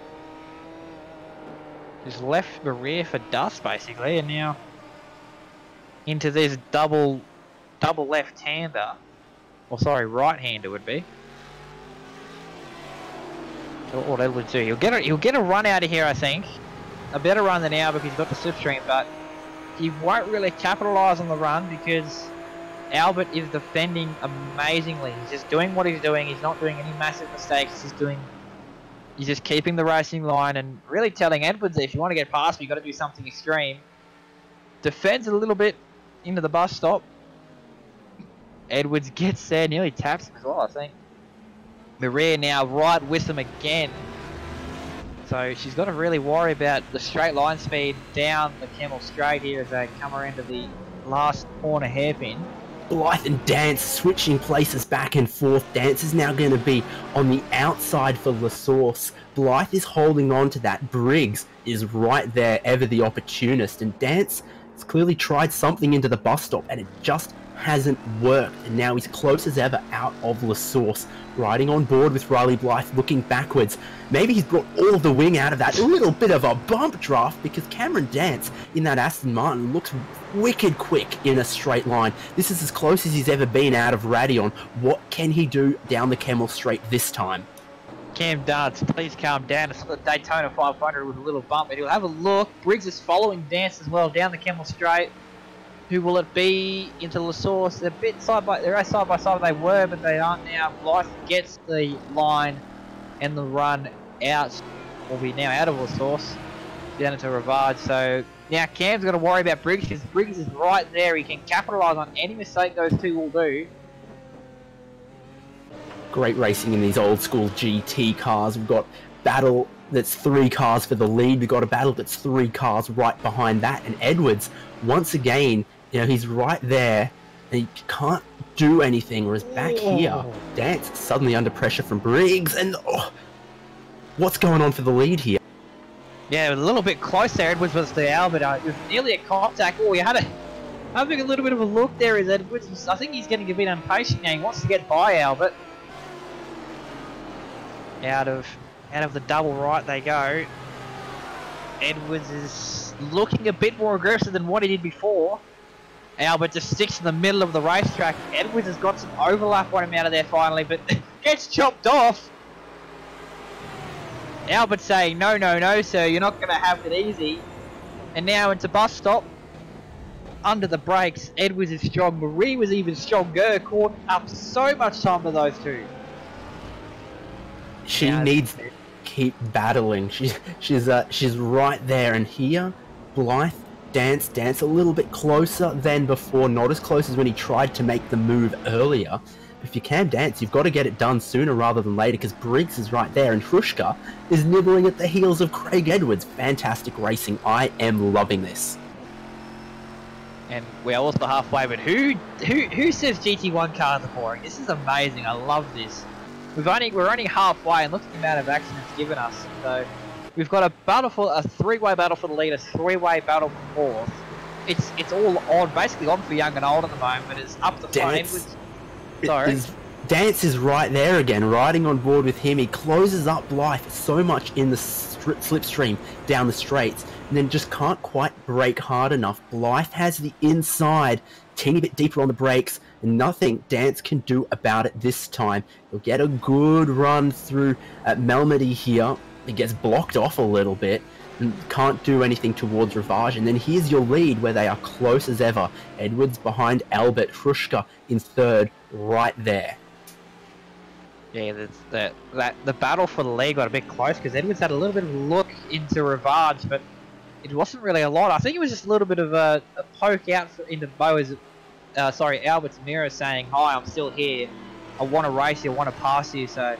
Just left the rear for dust basically, and now into this double left-hander. Or sorry, right-hander would be. What Edwards do? He'll get a run out of here, I think. A better run than Albert because he's got the slipstream, but he won't really capitalise on the run because Albert is defending amazingly. He's just doing what he's doing. He's not doing any massive mistakes. He's just keeping the racing line and really telling Edwards that if you want to get past me, you've got to do something extreme. Defends a little bit into the bus stop. Edwards gets there, nearly taps him as well, I think. Maria now right with them again. So she's got to really worry about the straight line speed down the Camel Straight here as they come around to the last corner hairpin. Blythe and Dance switching places back and forth. Dance is now going to be on the outside for La Source. Blythe is holding on to that. Briggs is right there, ever the opportunist. And Dance has clearly tried something into the bus stop and it just hasn't worked, and now he's close as ever out of La Source, riding on board with Riley Blythe, looking backwards. Maybe he's brought all of the wing out of that little bit of a bump draft because Cameron Dance in that Aston Martin looks wicked quick in a straight line. This is as close as he's ever been out of Radion. What can he do down the Camel Straight this time? Cam Dance, please calm down. It's the Daytona 500 with a little bump, and he'll have a look. Briggs is following Dance as well down the Camel Straight. Who will it be into La Source? They're a bit they're side by side they were, but they aren't now. Blythe gets the line and the run out. Will be now out of La Source down into Rivard. So now Cam's got to worry about Briggs because Briggs is right there. He can capitalise on any mistake those two will do. Great racing in these old school GT cars. We've got battle that's 3 cars for the lead. We've got a battle that's 3 cars right behind that. And Edwards, once again, you know, he's right there and he can't do anything. Whereas back here, Dance suddenly under pressure from Briggs. And what's going on for the lead here? Yeah, a little bit close there. Edwards was to Albert. It was nearly a contact. Oh, he had having a little bit of a look there is Edwards. I think he's getting a bit impatient now. He wants to get by Albert. Out of the double right they go. Edwards is looking a bit more aggressive than what he did before. Albert just sticks in the middle of the racetrack. Edwards has got some overlap on him out of there finally, but gets chopped off. Albert saying, no, sir, you're not going to have it easy. And now into bus stop. Under the brakes, Edwards is strong. Marie was even stronger, caught up so much time to those two. She needs to keep battling. She's right there, and here Blythe, Dance a little bit closer than before, not as close as when he tried to make the move earlier. But if you can Dance, you've got to get it done sooner rather than later, because Briggs is right there and Hrushka is nibbling at the heels of Craig Edwards. Fantastic racing. I am loving this. And we're also halfway, but who says GT1 cars are boring? This is amazing. I love this. We're only halfway, and look at the amount of action it's given us. So we've got a three-way battle for the lead, a three-way battle for fourth. It's all on, basically on for young and old at the moment, but it's up the front. Dance is right there again, riding on board with him. He closes up Blythe so much in the slipstream down the straights, and then just can't quite brake hard enough. Blythe has the inside, teeny bit deeper on the brakes, and nothing Dance can do about it this time. He'll get a good run through at Melmedy here. He gets blocked off a little bit and can't do anything towards Rivage. And then here's your lead, where they are close as ever. Edwards behind Albert, Hrushka in third, right there. Yeah, the battle for the lead got a bit close, because Edwards had a little bit of a look into Rivage, but it wasn't really a lot. I think it was just a little bit of a poke out into Albert's mirror, saying, "Hi, I'm still here. I want to race you. I want to pass you." So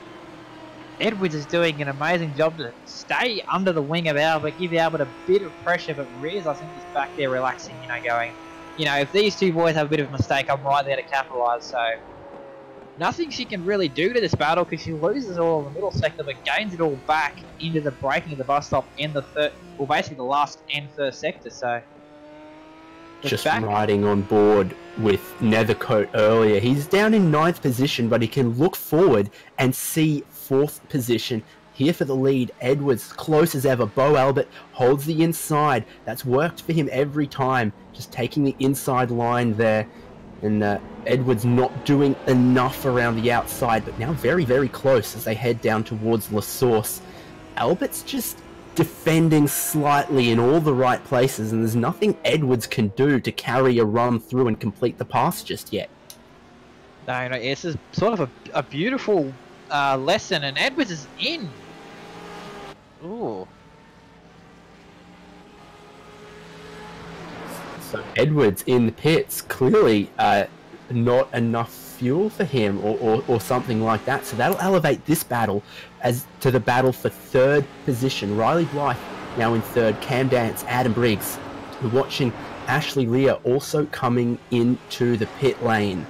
Edwards is doing an amazing job to stay under the wing of Albert, give Albert a bit of pressure, but Riz, I think, is back there relaxing, going, if these two boys have a bit of a mistake, I'm right there to capitalise. So nothing she can really do to this battle, because she loses all in the middle sector, but gains it all back into the braking of the bus stop in the third, well, basically the last and first sector. So just riding on board with Nethercoat earlier. He's down in 9th position, but he can look forward and see 4th position. Here for the lead, Edwards close as ever. Bo Albert holds the inside. That's worked for him every time, just taking the inside line there. And Edwards not doing enough around the outside, but now very, very close as they head down towards La Source. Albert's just defending slightly in all the right places, and there's nothing Edwards can do to carry a run through and complete the pass just yet. No, this is sort of a beautiful lesson, and Edwards is in. Ooh. So Edwards in the pits, clearly not enough fuel for him or something like that. So that'll elevate this battle as to the battle for 3rd position. Riley Blythe now in 3rd, Cam Dance, Adam Briggs. We're watching Ashley Lear also coming into the pit lane.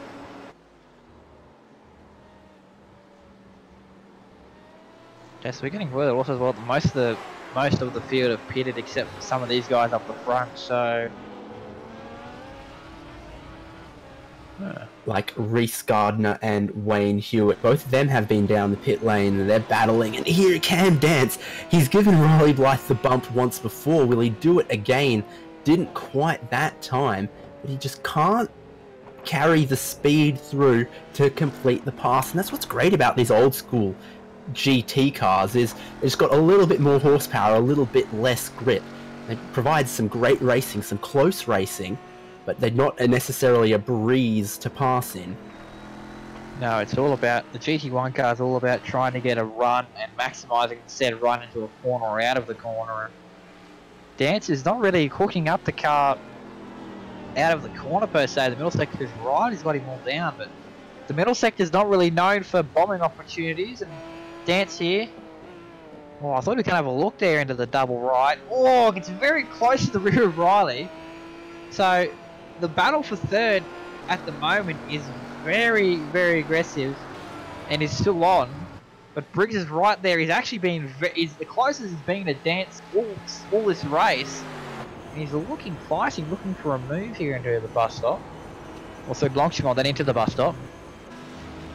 Yes, we're getting further also as well. Most of the field have pitted except for some of these guys up the front, so like Reese Gardner and Wayne Hewitt. Both of them have been down the pit lane and they're battling. And here Cam Dance. He's given Riley Blythe the bump once before. Will he do it again? Didn't quite that time, but he just can't carry the speed through to complete the pass. And that's what's great about these old school GT cars, is it's got a little bit more horsepower, a little bit less grip. It provides some great racing, some close racing, but they're not necessarily a breeze to pass in. No, it's all about, the GT1 car is all about trying to get a run and maximising instead of run into a corner or out of the corner. And Dance is not really hooking up the car out of the corner per se. The middle sector is right, he's got him all down, but the middle sector is not really known for bombing opportunities. And Dance here, oh, I thought we can have a look there into the double right. Oh, it's very close to the rear of Riley. So the battle for 3rd at the moment is very, very aggressive and is still on. But Briggs is right there. He's actually been, is the closest he's been to Dance all this race. And he's looking feisty, looking for a move here into the bus stop. Also Blanchimont then into the bus stop.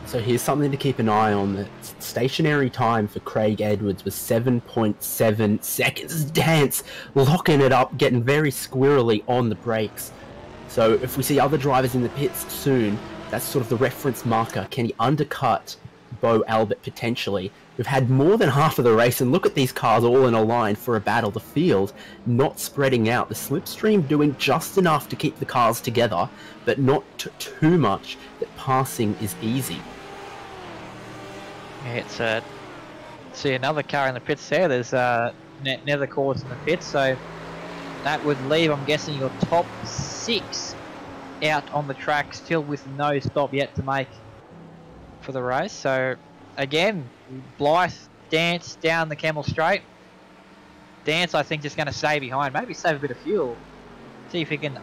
So here's something to keep an eye on. The stationary time for Craig Edwards was 7.7 seconds. Dance locking it up, getting very squirrely on the brakes. So if we see other drivers in the pits soon, that's sort of the reference marker. Can he undercut Bo Albert potentially? We've had more than half of the race, and look at these cars all in a line for a battle. The field not spreading out. The slipstream doing just enough to keep the cars together, but not too much that passing is easy. Yeah, it's see another car in the pits there. There's Nethercourt in the pits, so that would leave, I'm guessing, your top 6 out on the track, still with no stop yet to make for the race. So again, Blythe, Dance down the Camel Straight. Dance, I think, just going to stay behind, maybe save a bit of fuel. See if he can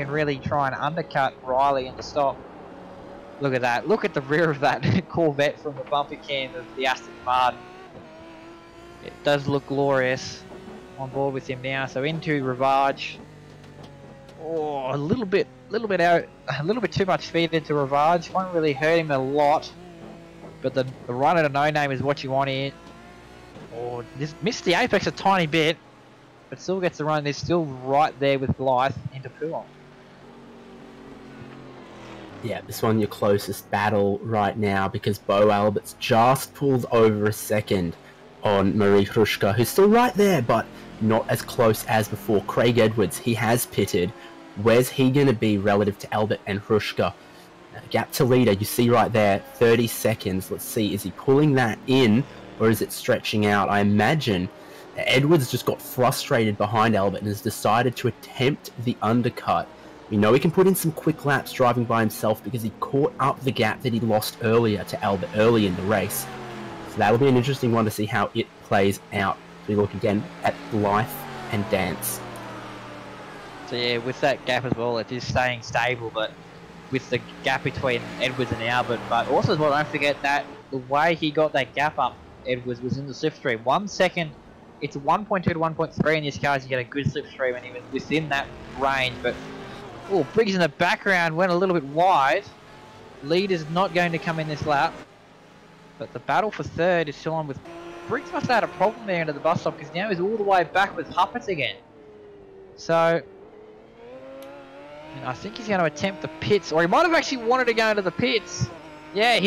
really try and undercut Riley in the stop. Look at that! Look at the rear of that Corvette from the bumper cam of the Aston Martin. It does look glorious. On board with him now. So into Ravage. Oh, a little bit too much speed into Ravage. Won't really hurt him a lot. But the run at a no name is what you want here. Oh, just missed the apex a tiny bit, but still gets the run. They're still right there with Blythe into Poulon. Yeah, this one your closest battle right now because Bo Albert's just pulled over a second on Marie Hrushka, who's still right there, but not as close as before. Craig Edwards, he has pitted. Where's he going to be relative to Albert and Hrushka? Gap to leader, you see right there, 30 seconds. Let's see, is he pulling that in or is it stretching out? I imagine Edwards just got frustrated behind Albert and has decided to attempt the undercut. We know he can put in some quick laps driving by himself because he caught up the gap that he lost earlier to Albert early in the race. So that'll be an interesting one to see how it plays out. We look again at Blythe and Dance. So yeah, with that gap as well, it is staying stable, but with the gap between Edwards and Albert, but also as well, don't forget that the way he got that gap up, Edwards, was in the slipstream. 1 second, it's 1.2 to 1.3 in this car, you get a good slipstream and he was within that range, but oh, Briggs in the background went a little bit wide. Leader's not going to come in this lap, but the battle for third is still on with Briggs. Must have had a problem there into the bus stop because now he's all the way back with Huppert again. So I think he's going to attempt the pits, or he might have actually wanted to go into the pits. Yeah,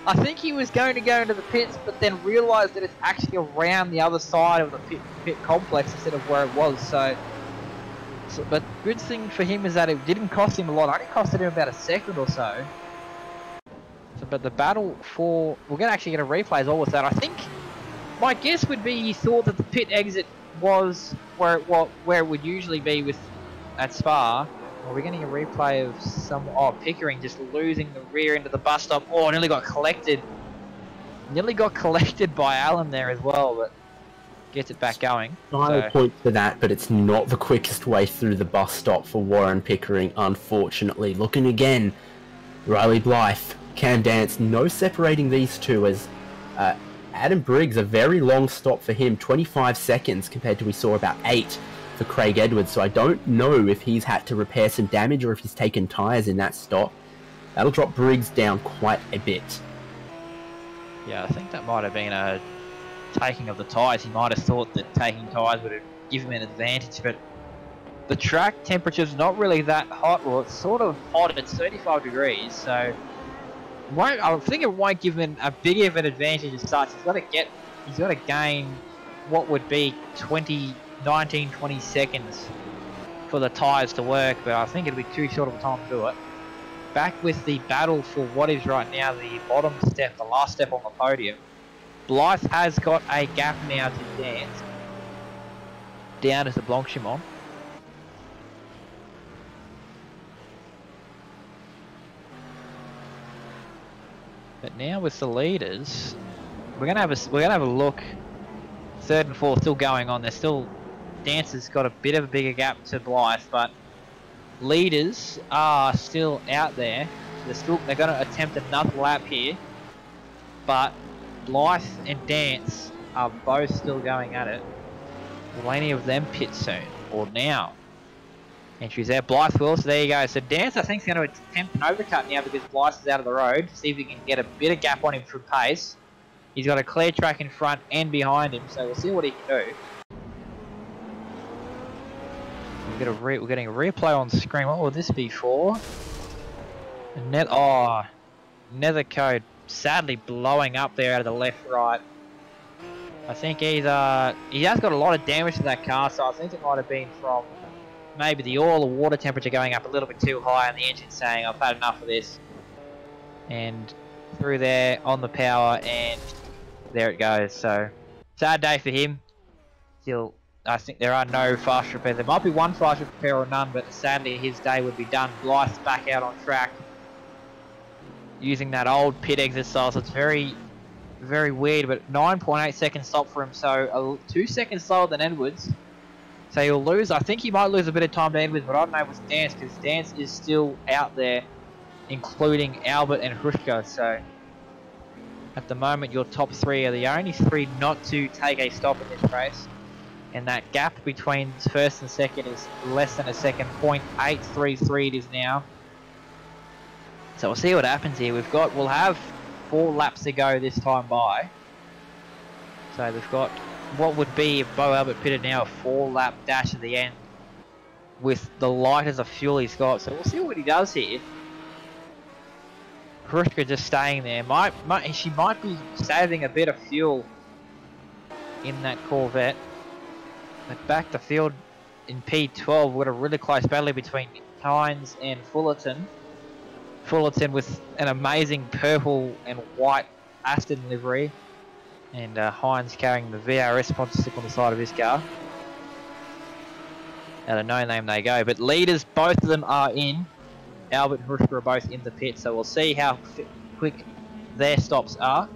I think he was going to go into the pits, but then realised that it's actually around the other side of the pit complex instead of where it was. So, but good thing for him is that it didn't cost him a lot. It only costed him about a second or so. But the battle for, we're going to actually get a replay as well with that. I think my guess would be he thought that the pit exit was where it would usually be at Spa. Well, we're getting a replay of Pickering just losing the rear into the bus stop. Oh, nearly got collected. Nearly got collected by Allen there as well, but gets it back going. I'll point to that, but it's not the quickest way through the bus stop for Warren Pickering, unfortunately. Looking again, Riley Blythe, Cam Dance, no separating these two as Adam Briggs, a very long stop for him, 25 seconds compared to we saw about 8 for Craig Edwards, so I don't know if he's had to repair some damage or if he's taken tyres in that stop. That'll drop Briggs down quite a bit. Yeah, I think that might have been a taking of the tyres. He might have thought that taking tyres would have given him an advantage, but the track temperature's not really that hot. Well, it's sort of hot, it's 35 degrees, so I think it won't give him a big of an advantage as such. He's got to gain what would be 19-20 seconds for the tyres to work, but I think it'll be too short of a time to do it. Back with the battle for what is right now the bottom step, the last step on the podium. Blythe has got a gap now to Dance. Down as the Blanchimont. But now with the leaders, we're gonna have a look. Third and fourth still going on. They're still, Dance has got a bit of a bigger gap to Blythe, but leaders are still out there. They're going to attempt another lap here, but Blythe and Dance are both still going at it. Will any of them pit soon or now? Entries there. Blythe will, so there you go. So Dance, I think, is going to attempt an overcut now because Blythe is out of the road. See if he can get a bit of gap on him for pace. He's got a clear track in front and behind him, so we'll see what he can do. We're getting a replay on screen. What will this be for? Nether Code sadly blowing up there out of the left-right. I think he has got a lot of damage to that car, so I think it might have been from maybe the oil or water temperature going up a little bit too high and the engine saying, I've had enough of this. And through there on the power, and there it goes. So sad day for him. Still I think there are no fast repair. There might be one fast repair or none, but sadly his day would be done. Blythe's back out on track using that old pit exercise. It's very, very weird, but 9.8 second stop for him, so 2 seconds slower than Edwards. So he'll lose. I think he might lose a bit of time to Edwards, but I don't know with Dance, because Dance is still out there, including Albert and Hrushka. So at the moment, your top three are the only three not to take a stop in this race. And that gap between first and second is less than a second. 0.833 it is now. So we'll see what happens here. We'll have 4 laps to go this time by. So we've got what would be, if Bo Albert pitted now, a 4-lap dash at the end with the lightest of fuel he's got. So we'll see what he does here. Hrushka just staying there. She might be saving a bit of fuel in that Corvette. But back to field in P12, we've got a really close battle between Hines and Fullerton. Fullerton with an amazing purple and white Aston livery. And Hines carrying the VRS sponsorship on the side of his car. Out of no name they go. But leaders, both of them are in. Albert and Hrushka are both in the pit. So we'll see how quick their stops are.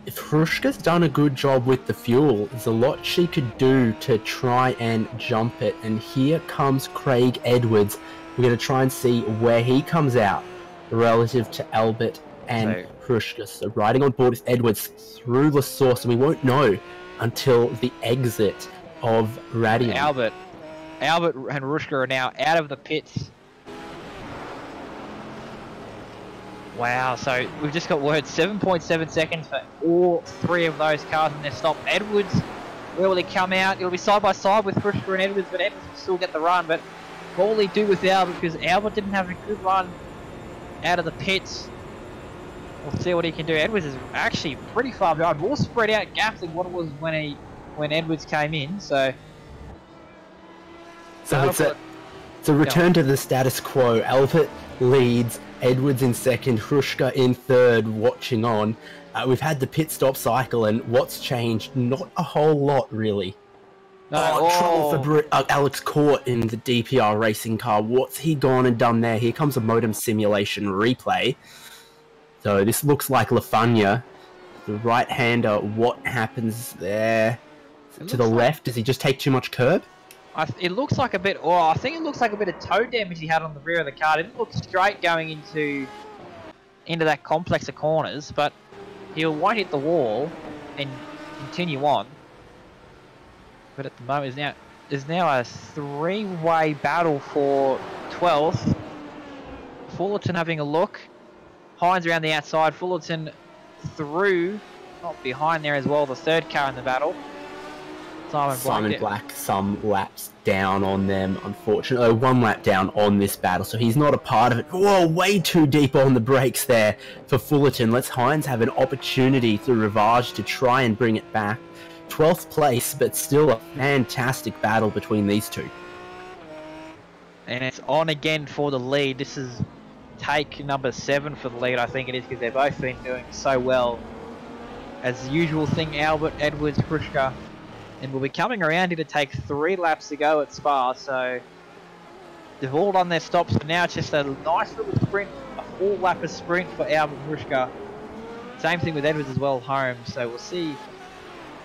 If Hrushka's done a good job with the fuel, there's a lot she could do to try and jump it. And here comes Craig Edwards. We're going to try and see where he comes out relative to Albert and Hrushka. So riding on board with Edwards through the source, and we won't know until the exit of Radion. Albert and Hrushka are now out of the pits. Wow, so we've just got word 7.7 seconds for all 3 of those cars in their stop. Edwards, where will he come out? It'll be side by side with Hrushka and Edwards, but Edwards will still get the run. But what will he do with Albert? Because Albert didn't have a good run out of the pits. We'll see what he can do. Edwards is actually pretty far behind, more spread out gaps than what it was when Edwards came in. So it's a return to the status quo. Albert leads, Edwards in second, Hrushka in third, watching on. We've had the pit stop cycle, and what's changed? Not a whole lot, really. Trouble for Alex Court in the DPR racing car. What's he gone and done there? Here comes a modem simulation replay. So this looks like Lafanya. The right-hander, what happens there? To the left, does he just take too much curb? It looks like a bit, I think it looks like a bit of toe damage he had on the rear of the car. It didn't look straight going into that complex of corners, but he won't hit the wall and continue on. But at the moment, there's now a 3-way battle for 12th. Fullerton having a look. Hines around the outside. Fullerton through, not behind there as well, the 3rd car in the battle. Simon Black, some laps down on them, unfortunately. 1 lap down on this battle, so he's not a part of it. Whoa, way too deep on the brakes there for Fullerton. Let's Hines have an opportunity through Rivage to try and bring it back. 12th place, but still a fantastic battle between these two. And it's on again for the lead. This is take number 7 for the lead, I think it is, because they've both been doing so well. As the usual thing, Albert, Edwards, Hrushka. And we'll be coming around here to take 3 laps to go at Spa, so they've all done their stops, but now it's just a nice little sprint, a 4-lapper sprint for Albert and Hrushka. Same thing with Edwards as well, home, so we'll see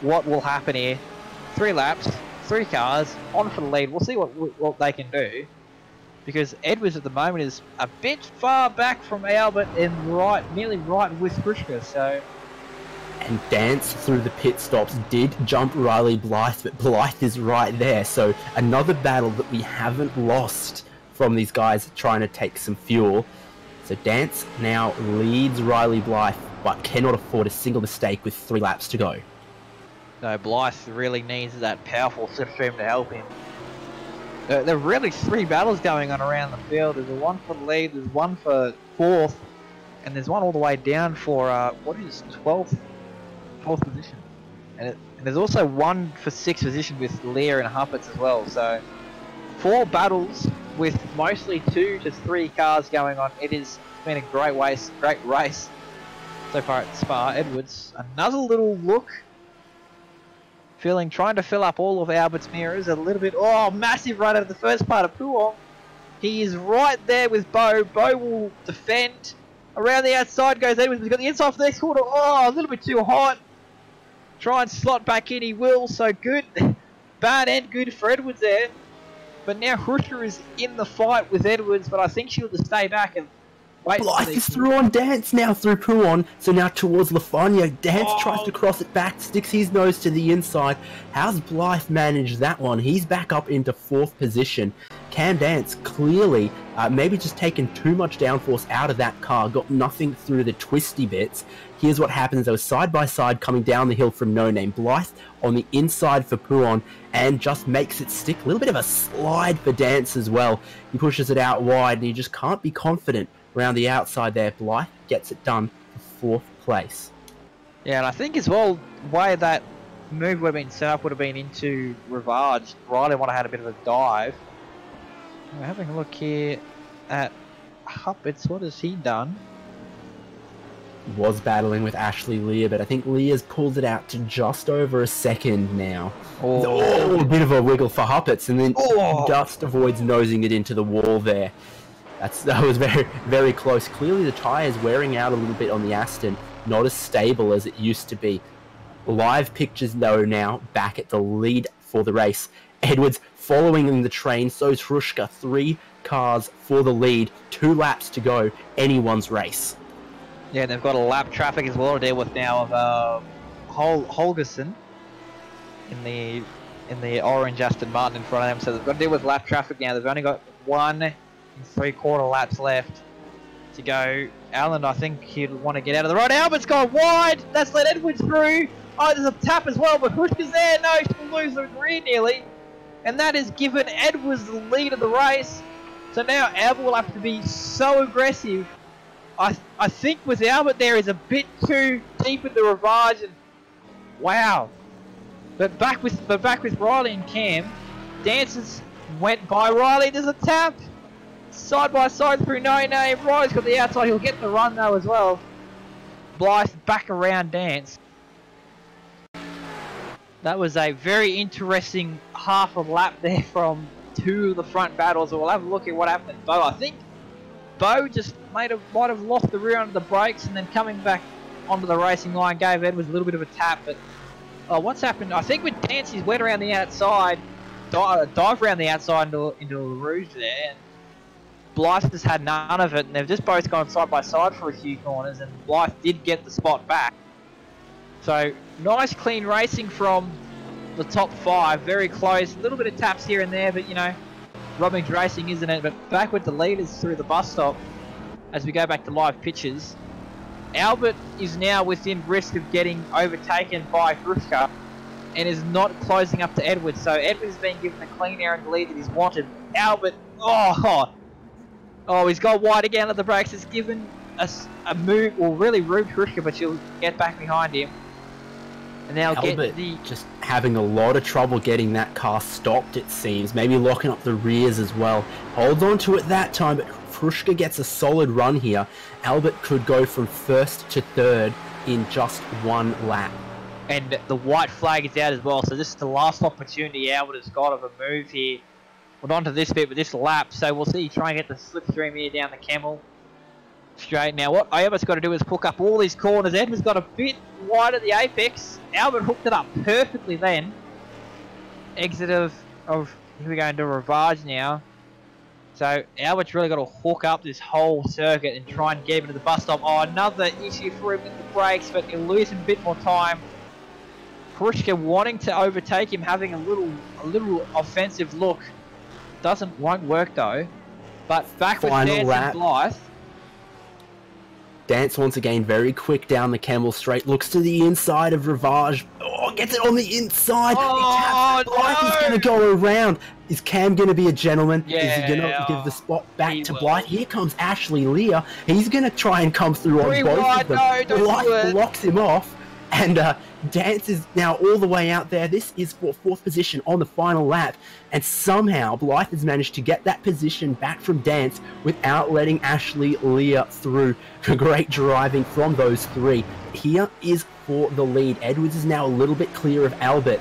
what will happen here. 3 laps, 3 cars, on for the lead. We'll see what they can do, because Edwards at the moment is a bit far back from Albert and nearly right with Hrushka, so... And Dance through the pit stops did jump Riley Blythe, but Blythe is right there. So another battle that we haven't lost from these guys trying to take some fuel. So Dance now leads Riley Blythe, but cannot afford a single mistake with 3 laps to go. No, Blythe really needs that powerful slipstream to help him. There are really 3 battles going on around the field. There's one for the lead, there's one for 4th, and there's one all the way down for, 12th position. And there's also one for 6th position with Lear and Huppets as well. So 4 battles with mostly 2 to 3 cars going on. It's been a great race so far at Spa. Edwards, another little look. trying to fill up all of Albert's mirrors a little bit. Oh, massive run out of the first part of Puong. He is right there with Bo. Bo will defend. Around the outside goes Edwards. He's got the inside for the next quarter. Oh, a little bit too hot. Try and slot back in. He will. So good. Bad and good for Edwards there. But now Hruska is in the fight with Edwards. But I think she'll just stay back and wait. Blythe is through on Dance now through Puon. So now towards Lafania. Dance tries to cross it back. Sticks his nose to the inside. How's Blythe managed that one? He's back up into 4th position. Cam Dance clearly maybe just taken too much downforce out of that car, got nothing through the twisty bits. Here's what happens. They were side by side coming down the hill from No Name. Blythe on the inside for Puon and just makes it stick. A little bit of a slide for Dance as well. He pushes it out wide and you just can't be confident around the outside there. Blythe gets it done for 4th place. Yeah, and I think as well, the way that move would have been set up would have been into Rivage. Riley would have had a bit of a dive. We're having a look here at Huppets. What has he done? Was battling with Ashley Leah, but I think Leah's pulled it out to just over a second now. Oh, a bit of a wiggle for Huppets, and then just avoids nosing it into the wall there. That was very, very close. Clearly the tyre is wearing out a little bit on the Aston, not as stable as it used to be. Live pictures though now back at the lead for the race. Edwards following in the train, so's Hruska. 3 cars for the lead, 2 laps to go, anyone's race. Yeah, they've got a lap traffic as well to deal with now of Holgerson in the orange Aston Martin in front of them. So they've got to deal with lap traffic now. They've only got 1 3/4 laps left to go. Alan, I think he'd want to get out of the road. Albert's gone wide. That's let Edwards through. Oh, there's a tap as well, but Hruska's there. No, she'll lose the rear nearly. And that has given Edwards the lead of the race. So now Albert will have to be so aggressive. I think with Albert there is a bit too deep in the Rivage, and wow. But back with Riley and Cam, Dances went by Riley. There's a tap. Side by side through No Name. Riley's got the outside. He'll get the run though as well. Blythe back around Dance. That was a very interesting half a lap there from 2 of the front battles. We'll have a look at what happened with Bo. I think Bo just might have lost the rear under the brakes, and then coming back onto the racing line gave Edwards a little bit of a tap. But what's happened? I think with Dance, he's went around the outside, dive around the outside into the Rouge there, and Blythe just had none of it, and they've just both gone side by side for a few corners, and Blythe did get the spot back. So nice clean racing from the top 5, very close, a little bit of taps here and there, but you know, Robbing's racing, isn't it? But back with the leaders through the bus stop as we go back to live pictures. Albert is now within risk of getting overtaken by Hruska and is not closing up to Edwards. So Edwards has been given the clean air and the lead that he's wanted. Albert, he's got wide again at the brakes. It's given us a move, well, really rude Hruska, but she'll get back behind him. And now Albert just having a lot of trouble getting that car stopped, it seems. Maybe locking up the rears as well. Holds on to it that time, but Hruska gets a solid run here. Albert could go from 1st to 3rd in just 1 lap. And the white flag is out as well, so this is the last opportunity Albert has got of a move here. We're on to this bit with this lap, so we'll see. Try and get the slipstream here down the Camel. Straight now, what Albert's got to do is hook up all these corners. Edwards got a bit wide at the apex. Albert hooked it up perfectly then. Exit of here we go into Rivage now. So Albert's really got to hook up this whole circuit and try and get him to the bus stop. Oh, another issue for him with the brakes, but he'll lose a bit more time. Hruska wanting to overtake him, having a little offensive look. Won't work though. But back with Dance and Blythe. Dance once again very quick down the Camel straight, looks to the inside of Rivage. Oh, gets it on the inside. Oh, Blythe is going to go around. Is Cam going to be a gentleman? Yeah, is he going to give the spot back to Blythe? Here comes Ashley Leah. He's going to try and come through on both of them. Blythe blocks him off. And Dance is now all the way out there. This is for 4th position on the final lap. And somehow Blythe has managed to get that position back from Dance without letting Ashley Leah through. Great driving from those 3. Here is for the lead. Edwards is now a little bit clear of Albert.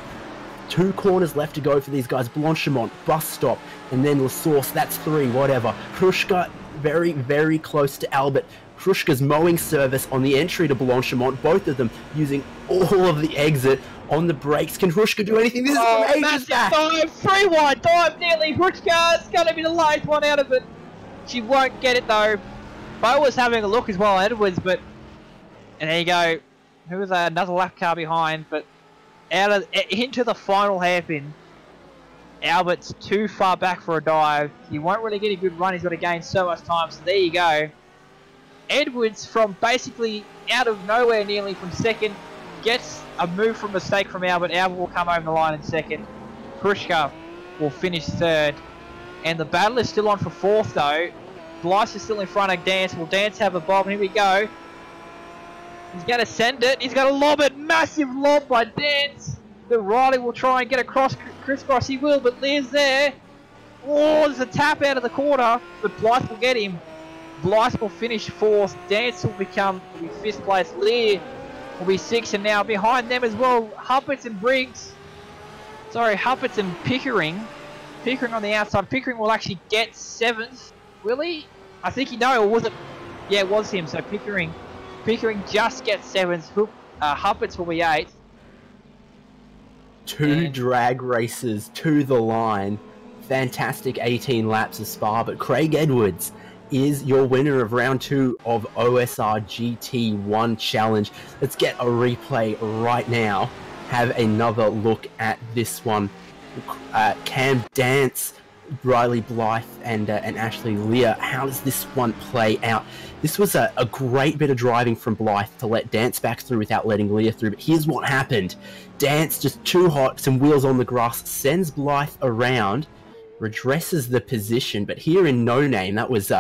2 corners left to go for these guys. Blanchimont, bus stop, and then La Source, that's 3, whatever. Hrushka, very, very close to Albert. Hrushka's mowing service on the entry to Blanchimont, both of them using all of the exit on the brakes. Can Hrushka do anything? This is from ages back. Dive, 3 wide, dive nearly. Hrushka's going to be the last one out of it. She won't get it though. Bo was having a look as well, Edwards, but... And there you go. Who was that? Another lap car behind, but into the final hairpin. Albert's too far back for a dive. He won't really get a good run. He's got to gain so much time. So there you go. Edwards, from basically out of nowhere, nearly from second, gets a move from mistake from Albert. Albert will come over the line in second. Hrushka will finish third. And the battle is still on for fourth, though. Blythe is still in front of Dance. Will Dance have a bomb? Here we go. He's going to send it. He's going to lob it. Massive lob by Dance. The Riley will try and get across. Crisscross he will, but Lear's there. Oh, there's a tap out of the corner, but Blythe will get him. Blythe will finish fourth. Dance will be fifth place. Lear will be sixth, and now behind them as well, Huppets and Briggs. Sorry, Huppets and Pickering. Pickering on the outside. Pickering will actually get seventh. Will he? I think he know, or was it? Yeah, it was him. So Pickering just gets seventh. Huppets will be eighth. 2 drag races to the line. Fantastic 18 laps of Spa, but Craig Edwards is your winner of round 2 of OSR GT1 Challenge. Let's get a replay right now. Have another look at this one. Cam Dance, Riley Blythe, and Ashley Lear. How does this one play out? This was a great bit of driving from Blythe to let Dance back through without letting Lear through, but here's what happened. Dance, just too hot, some wheels on the grass, sends Blythe around, redresses the position, but here in No Name, that was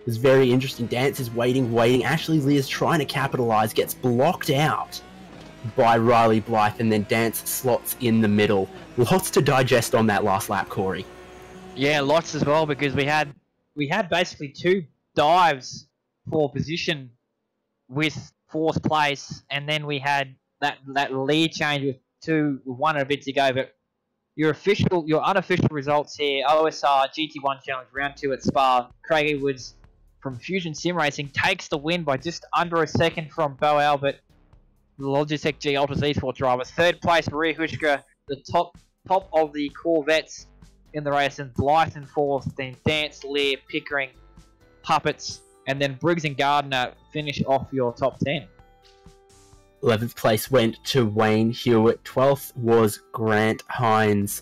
very interesting. Dance is waiting. Ashley Lear's trying to capitalize, gets blocked out by Riley Blythe, and then Dance slots in the middle. Lots to digest on that last lap, Corey. Yeah, lots as well, because we had basically 2 dives for position with 4th place, and then we had that lead change with 1 and a bit to go. But your unofficial results here: OSR GT1 Challenge Round 2 at Spa. Craig Edwards from Fusion Sim Racing takes the win by just under a second from Bo Albert, the Logitech G Ultras Esports driver. 3rd place, Maria Hushka, the top of the Corvettes in the race, and Blythe in 4th, then Dance, Lear, Pickering, Puppets, and then Briggs and Gardner finish off your top 10. 11th place went to Wayne Hewitt. 12th was Grant Hines.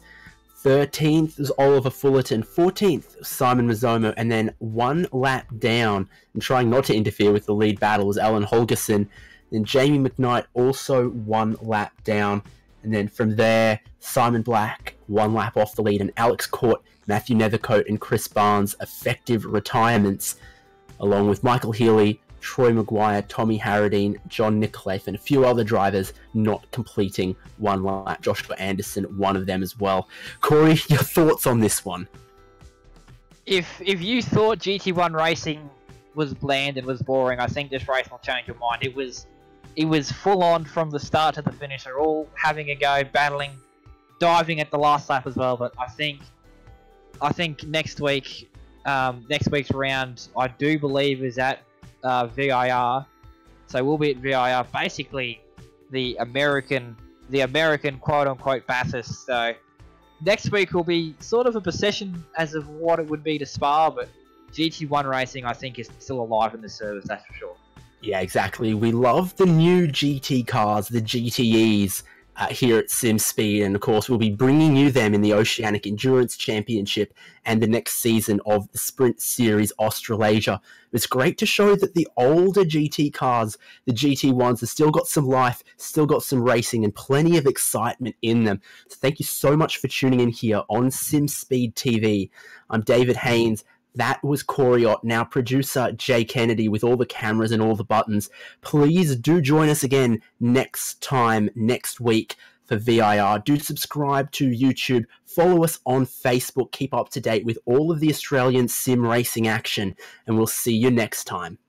13th was Oliver Fullerton. 14th, Simon Mazzomo. And then 1 lap down, and trying not to interfere with the lead battle, was Alan Holgerson. Then Jamie McKnight also 1 lap down. And then from there, Simon Black 1 lap off the lead, and Alex Court, Matthew Nethercote, and Chris Barnes effective retirements, along with Michael Healy, Troy Maguire, Tommy Harradine, John Nicoleff, and a few other drivers not completing 1 lap. Joshua Anderson, one of them as well. Corey, your thoughts on this one? If you thought GT1 racing was bland and was boring, I think this race will change your mind. It was full on from the start to the finish. They're all having a go, battling, diving at the last lap as well. But I think next week's round, I do believe, is at VIR. So we'll be at VIR, basically the American quote unquote Bathurst. So next week will be sort of a procession as of what it would be to Spa, but GT1 racing, I think, is still alive in the service, that's for sure. Yeah, exactly. We love the new GT cars, the GTEs, here at SimSpeed, and of course we'll be bringing you them in the Oceanic Endurance Championship and the next season of the Sprint Series Australasia. It's great to show that the older GT cars, the GT1s, have still got some life, still got some racing, and plenty of excitement in them. So thank you so much for tuning in here on SimSpeed TV. I'm David Haynes. That was Corey Ott, now producer Jay Kennedy with all the cameras and all the buttons. Please do join us again next week for VIR. Do subscribe to YouTube, follow us on Facebook, keep up to date with all of the Australian sim racing action, and we'll see you next time.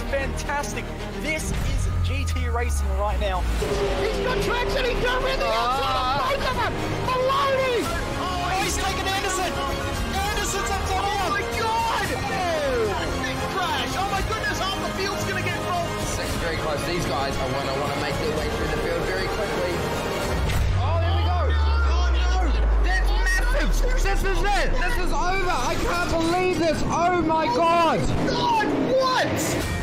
fantastic. This is GT racing right now. He's got traction, he's got everything outside of both of them! Maloney! Oh, he's taking Anderson! Anderson's up top Oh now! my god! Oh, big crash! Oh my goodness, half the field's gonna get rolled! Second very close. These guys are want to make their way through the field very quickly. Oh, there we go! Oh no! That's massive! This is it! This is over! I can't believe this! Oh my god! God, what?